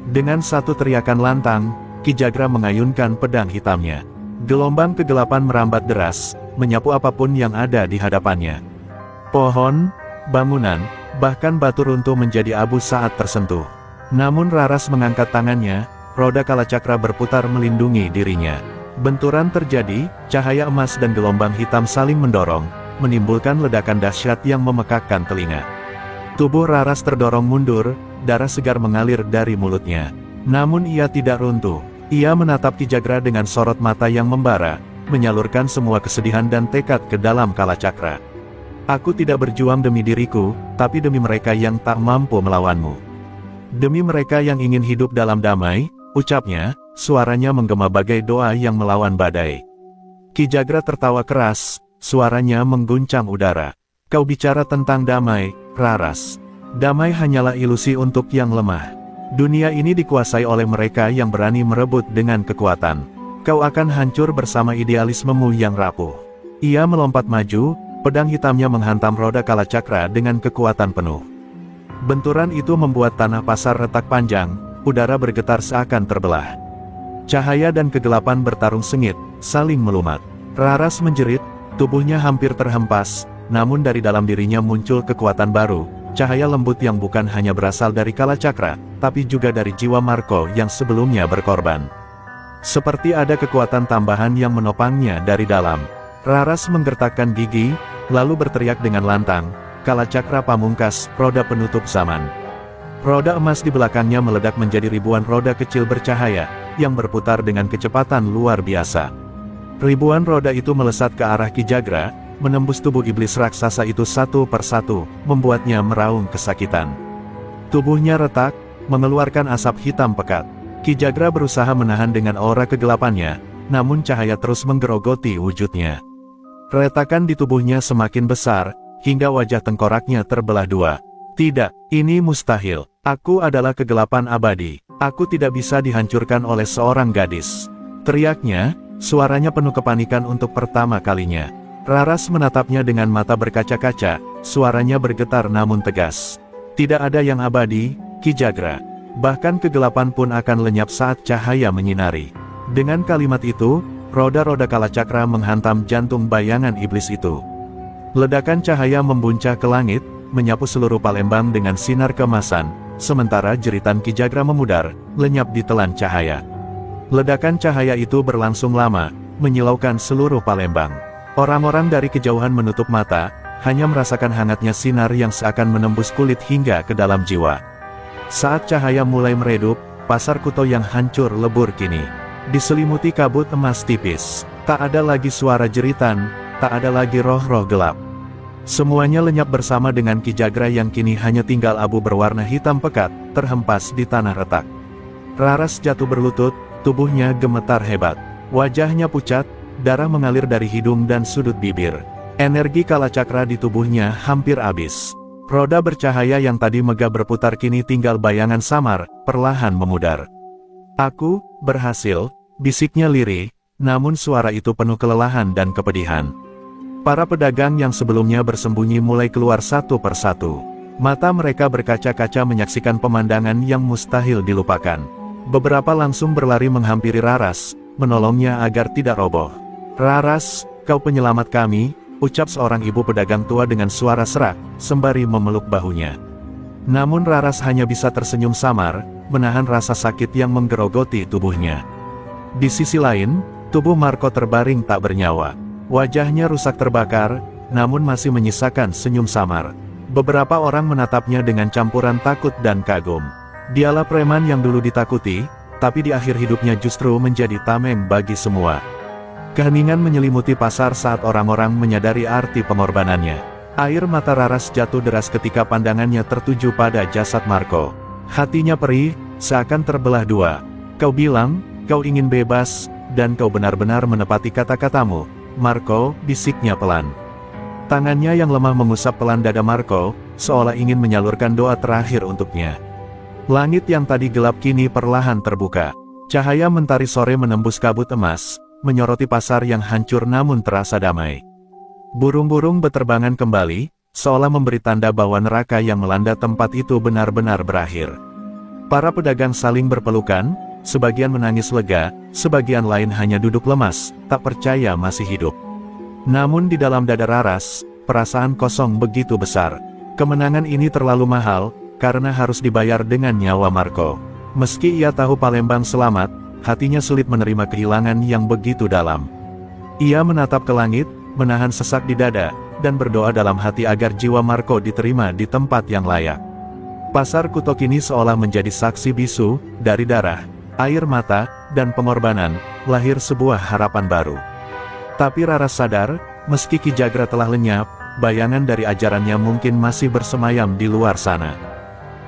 Dengan satu teriakan lantang, Ki Jagra mengayunkan pedang hitamnya. Gelombang kegelapan merambat deras, menyapu apapun yang ada di hadapannya. Pohon, bangunan, bahkan batu runtuh menjadi abu saat tersentuh. Namun Raras mengangkat tangannya, roda kalacakra berputar melindungi dirinya. Benturan terjadi, cahaya emas dan gelombang hitam saling mendorong, menimbulkan ledakan dahsyat yang memekakkan telinga. Tubuh Raras terdorong mundur, darah segar mengalir dari mulutnya. Namun ia tidak runtuh. Ia menatap Ki Jagra dengan sorot mata yang membara, menyalurkan semua kesedihan dan tekad ke dalam kalacakra. Aku tidak berjuang demi diriku, tapi demi mereka yang tak mampu melawanmu. Demi mereka yang ingin hidup dalam damai, ucapnya, suaranya menggema bagai doa yang melawan badai. Ki Jagra tertawa keras, suaranya mengguncang udara. Kau bicara tentang damai, Raras. Damai hanyalah ilusi untuk yang lemah. Dunia ini dikuasai oleh mereka yang berani merebut dengan kekuatan. Kau akan hancur bersama idealismemu yang rapuh. Ia melompat maju, pedang hitamnya menghantam roda kalacakra dengan kekuatan penuh. Benturan itu membuat tanah pasar retak panjang, udara bergetar seakan terbelah. Cahaya dan kegelapan bertarung sengit, saling melumat. Raras menjerit, tubuhnya hampir terhempas, namun dari dalam dirinya muncul kekuatan baru, cahaya lembut yang bukan hanya berasal dari kalacakra, tapi juga dari jiwa Marco yang sebelumnya berkorban. Seperti ada kekuatan tambahan yang menopangnya dari dalam. Raras menggertakkan gigi, lalu berteriak dengan lantang, "Kalacakra Pamungkas, roda penutup zaman." Roda emas di belakangnya meledak menjadi ribuan roda kecil bercahaya, yang berputar dengan kecepatan luar biasa. Ribuan roda itu melesat ke arah Ki Jagra, menembus tubuh iblis raksasa itu satu persatu, membuatnya meraung kesakitan. Tubuhnya retak, mengeluarkan asap hitam pekat. Ki Jagra berusaha menahan dengan aura kegelapannya, namun cahaya terus menggerogoti wujudnya. Retakan di tubuhnya semakin besar, hingga wajah tengkoraknya terbelah dua. "Tidak, ini mustahil. Aku adalah kegelapan abadi. Aku tidak bisa dihancurkan oleh seorang gadis." Teriaknya, suaranya penuh kepanikan untuk pertama kalinya. Raras menatapnya dengan mata berkaca-kaca, suaranya bergetar namun tegas. "Tidak ada yang abadi, Ki Jagra. Bahkan kegelapan pun akan lenyap saat cahaya menyinari." Dengan kalimat itu, roda-roda kalacakra menghantam jantung bayangan iblis itu. Ledakan cahaya membuncah ke langit, menyapu seluruh Palembang dengan sinar keemasan, sementara jeritan Ki Jagra memudar, lenyap di telan cahaya. Ledakan cahaya itu berlangsung lama, menyilaukan seluruh Palembang. Orang-orang dari kejauhan menutup mata, hanya merasakan hangatnya sinar yang seakan menembus kulit hingga ke dalam jiwa. Saat cahaya mulai meredup, pasar Kuto yang hancur lebur kini diselimuti kabut emas tipis. Tak ada lagi suara jeritan, tak ada lagi roh-roh gelap. Semuanya lenyap bersama dengan Ki Jagra yang kini hanya tinggal abu berwarna hitam pekat, terhempas di tanah retak. Raras jatuh berlutut, tubuhnya gemetar hebat. Wajahnya pucat, darah mengalir dari hidung dan sudut bibir. Energi kalacakra di tubuhnya hampir habis. Roda bercahaya yang tadi megah berputar kini tinggal bayangan samar, perlahan memudar. "Aku berhasil," bisiknya lirih, namun suara itu penuh kelelahan dan kepedihan. Para pedagang yang sebelumnya bersembunyi mulai keluar satu persatu. Mata mereka berkaca-kaca menyaksikan pemandangan yang mustahil dilupakan. Beberapa langsung berlari menghampiri Raras, menolongnya agar tidak roboh. "Raras, kau penyelamat kami," ucap seorang ibu pedagang tua dengan suara serak, sembari memeluk bahunya. Namun Raras hanya bisa tersenyum samar, menahan rasa sakit yang menggerogoti tubuhnya. Di sisi lain, tubuh Marco terbaring tak bernyawa. Wajahnya rusak terbakar, namun masih menyisakan senyum samar. Beberapa orang menatapnya dengan campuran takut dan kagum. Dialah preman yang dulu ditakuti, tapi di akhir hidupnya justru menjadi tameng bagi semua. Keheningan menyelimuti pasar saat orang-orang menyadari arti pengorbanannya. Air mata Raras jatuh deras ketika pandangannya tertuju pada jasad Marco. Hatinya perih, seakan terbelah dua. "Kau bilang, kau ingin bebas, dan kau benar-benar menepati kata-katamu, Marco," bisiknya pelan. Tangannya yang lemah mengusap pelan dada Marco, seolah ingin menyalurkan doa terakhir untuknya. Langit yang tadi gelap kini perlahan terbuka. Cahaya mentari sore menembus kabut emas, menyoroti pasar yang hancur namun terasa damai. Burung-burung beterbangan kembali, seolah memberi tanda bahwa neraka yang melanda tempat itu benar-benar berakhir. Para pedagang saling berpelukan, sebagian menangis lega, sebagian lain hanya duduk lemas, tak percaya masih hidup. Namun di dalam dada Raras, perasaan kosong begitu besar. Kemenangan ini terlalu mahal, karena harus dibayar dengan nyawa Marco. Meski ia tahu Palembang selamat, hatinya sulit menerima kehilangan yang begitu dalam. Ia menatap ke langit, menahan sesak di dada, dan berdoa dalam hati agar jiwa Marco diterima di tempat yang layak. Pasar Kuto kini seolah menjadi saksi bisu, dari darah, air mata, dan pengorbanan, lahir sebuah harapan baru. Tapi Raras sadar, meski Ki Jagra telah lenyap, bayangan dari ajarannya mungkin masih bersemayam di luar sana.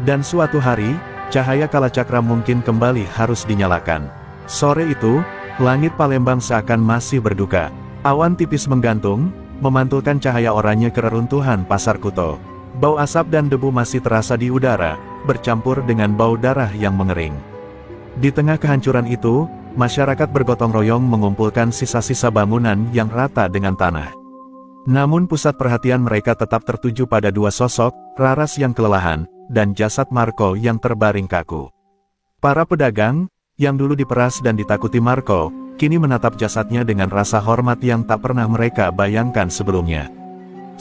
Dan suatu hari, cahaya kalacakra mungkin kembali harus dinyalakan. Sore itu, langit Palembang seakan masih berduka. Awan tipis menggantung, memantulkan cahaya oranye ke reruntuhan pasar Kuto. Bau asap dan debu masih terasa di udara, bercampur dengan bau darah yang mengering. Di tengah kehancuran itu, masyarakat bergotong royong mengumpulkan sisa-sisa bangunan yang rata dengan tanah. Namun pusat perhatian mereka tetap tertuju pada dua sosok, Raras yang kelelahan, dan jasad Marco yang terbaring kaku. Para pedagang, yang dulu diperas dan ditakuti Marco, kini menatap jasadnya dengan rasa hormat yang tak pernah mereka bayangkan sebelumnya.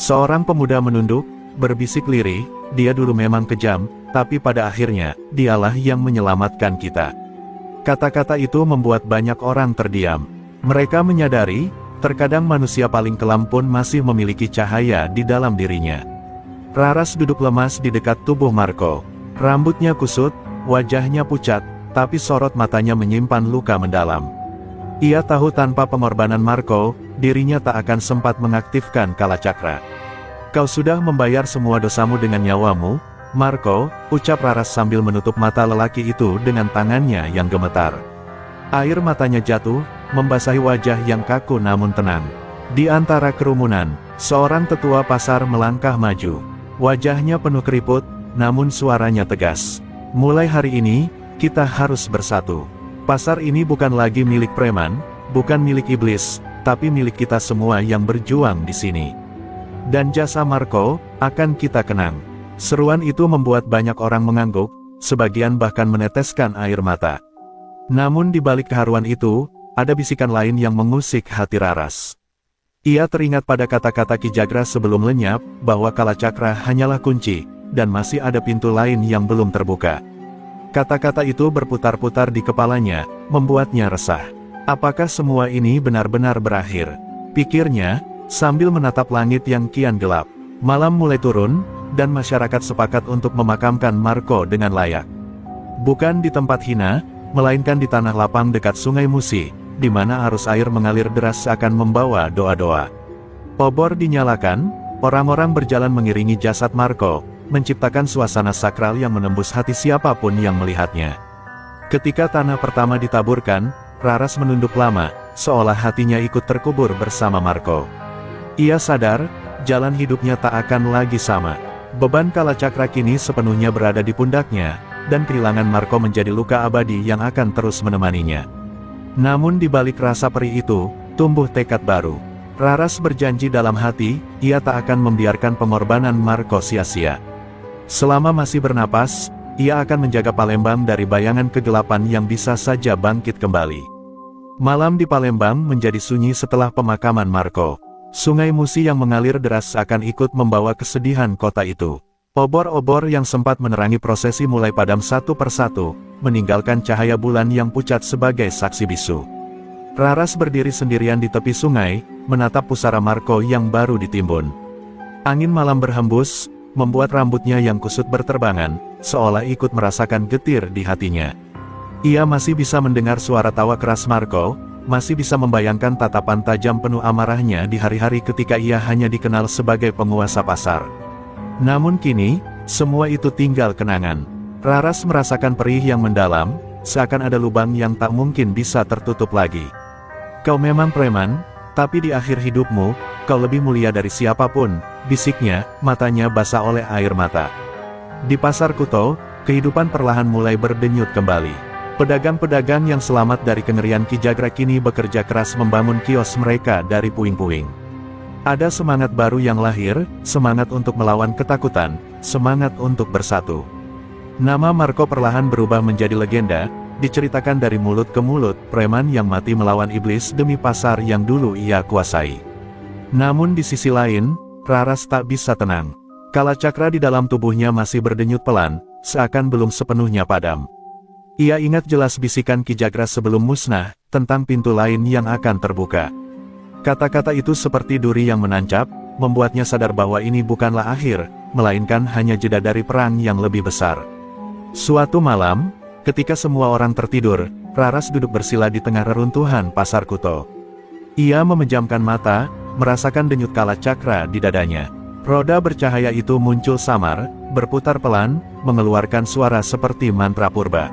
Seorang pemuda menunduk, berbisik lirih, "Dia dulu memang kejam, tapi pada akhirnya, dialah yang menyelamatkan kita." Kata-kata itu membuat banyak orang terdiam. Mereka menyadari, terkadang manusia paling kelam pun masih memiliki cahaya di dalam dirinya. Raras duduk lemas di dekat tubuh Marco. Rambutnya kusut, wajahnya pucat, tapi sorot matanya menyimpan luka mendalam. Ia tahu tanpa pengorbanan Marco, dirinya tak akan sempat mengaktifkan Kalacakra. "Kau sudah membayar semua dosamu dengan nyawamu, Marco," ucap Raras sambil menutup mata lelaki itu dengan tangannya yang gemetar. Air matanya jatuh, membasahi wajah yang kaku namun tenang. Di antara kerumunan, seorang tetua pasar melangkah maju. Wajahnya penuh keriput, namun suaranya tegas. "Mulai hari ini, kita harus bersatu. Pasar ini bukan lagi milik preman, bukan milik iblis, tapi milik kita semua yang berjuang di sini. Dan jasa Marco, akan kita kenang." Seruan itu membuat banyak orang mengangguk, sebagian bahkan meneteskan air mata. Namun di balik keharuan itu, ada bisikan lain yang mengusik hati Raras. Ia teringat pada kata-kata Ki Jagra sebelum lenyap, bahwa Kalacakra hanyalah kunci, dan masih ada pintu lain yang belum terbuka. Kata-kata itu berputar-putar di kepalanya, membuatnya resah. Apakah semua ini benar-benar berakhir? Pikirnya, sambil menatap langit yang kian gelap. Malam mulai turun, dan masyarakat sepakat untuk memakamkan Marco dengan layak. Bukan di tempat hina, melainkan di tanah lapang dekat Sungai Musi, di mana arus air mengalir deras akan membawa doa-doa. Obor dinyalakan, orang-orang berjalan mengiringi jasad Marco, menciptakan suasana sakral yang menembus hati siapapun yang melihatnya. Ketika tanah pertama ditaburkan, Raras menunduk lama, seolah hatinya ikut terkubur bersama Marco. Ia sadar, jalan hidupnya tak akan lagi sama. Beban Kalacakra kini sepenuhnya berada di pundaknya, dan kehilangan Marco menjadi luka abadi yang akan terus menemaninya. Namun di balik rasa perih itu, tumbuh tekad baru. Raras berjanji dalam hati, ia tak akan membiarkan pengorbanan Marco sia-sia. Selama masih bernapas, ia akan menjaga Palembang dari bayangan kegelapan yang bisa saja bangkit kembali. Malam di Palembang menjadi sunyi setelah pemakaman Marco. Sungai Musi yang mengalir deras akan ikut membawa kesedihan kota itu. Obor-obor yang sempat menerangi prosesi mulai padam satu persatu, meninggalkan cahaya bulan yang pucat sebagai saksi bisu. Raras berdiri sendirian di tepi sungai, menatap pusara Marco yang baru ditimbun. Angin malam berhembus, membuat rambutnya yang kusut berterbangan, seolah ikut merasakan getir di hatinya. Ia masih bisa mendengar suara tawa keras Marco, masih bisa membayangkan tatapan tajam penuh amarahnya di hari-hari ketika ia hanya dikenal sebagai penguasa pasar. Namun kini, semua itu tinggal kenangan. Raras merasakan perih yang mendalam, seakan ada lubang yang tak mungkin bisa tertutup lagi. "Kau memang preman, tapi di akhir hidupmu, kau lebih mulia dari siapapun," bisiknya, matanya basah oleh air mata. Di Pasar Kuto, kehidupan perlahan mulai berdenyut kembali. Pedagang-pedagang yang selamat dari kengerian Ki Jagra kini bekerja keras membangun kios mereka dari puing-puing. Ada semangat baru yang lahir, semangat untuk melawan ketakutan, semangat untuk bersatu. Nama Marco perlahan berubah menjadi legenda, diceritakan dari mulut ke mulut, preman yang mati melawan iblis demi pasar yang dulu ia kuasai. Namun di sisi lain, Raras tak bisa tenang. Kalacakra di dalam tubuhnya masih berdenyut pelan, seakan belum sepenuhnya padam. Ia ingat jelas bisikan Ki Jagra sebelum musnah, tentang pintu lain yang akan terbuka. Kata-kata itu seperti duri yang menancap, membuatnya sadar bahwa ini bukanlah akhir, melainkan hanya jeda dari perang yang lebih besar. Suatu malam, ketika semua orang tertidur, Raras duduk bersila di tengah reruntuhan Pasar Kuto. Ia memejamkan mata, merasakan denyut Kalacakra di dadanya. Roda bercahaya itu muncul samar, berputar pelan, mengeluarkan suara seperti mantra purba.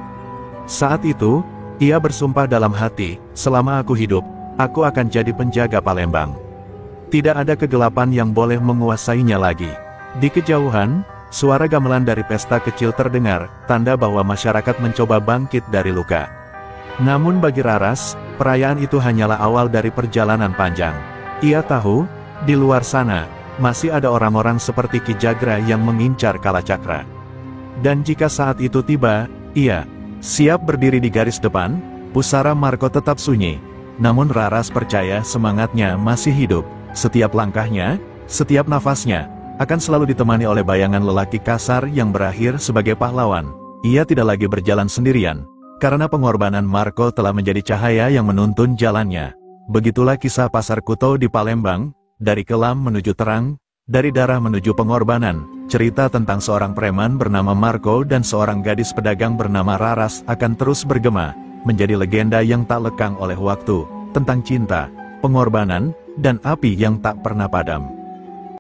Saat itu, ia bersumpah dalam hati, "Selama aku hidup, aku akan jadi penjaga Palembang. Tidak ada kegelapan yang boleh menguasainya lagi." Di kejauhan, suara gamelan dari pesta kecil terdengar, tanda bahwa masyarakat mencoba bangkit dari luka. Namun bagi Raras, perayaan itu hanyalah awal dari perjalanan panjang. Ia tahu, di luar sana, masih ada orang-orang seperti Ki Jagra yang mengincar Kalacakra. Dan jika saat itu tiba, ia siap berdiri di garis depan. Pusara Marco tetap sunyi, namun Raras percaya semangatnya masih hidup. Setiap langkahnya, setiap nafasnya, akan selalu ditemani oleh bayangan lelaki kasar yang berakhir sebagai pahlawan. Ia tidak lagi berjalan sendirian. Karena pengorbanan Marco telah menjadi cahaya yang menuntun jalannya. Begitulah kisah Pasar Kuto di Palembang, dari kelam menuju terang, dari darah menuju pengorbanan. Cerita tentang seorang preman bernama Marco dan seorang gadis pedagang bernama Raras akan terus bergema, menjadi legenda yang tak lekang oleh waktu, tentang cinta, pengorbanan, dan api yang tak pernah padam.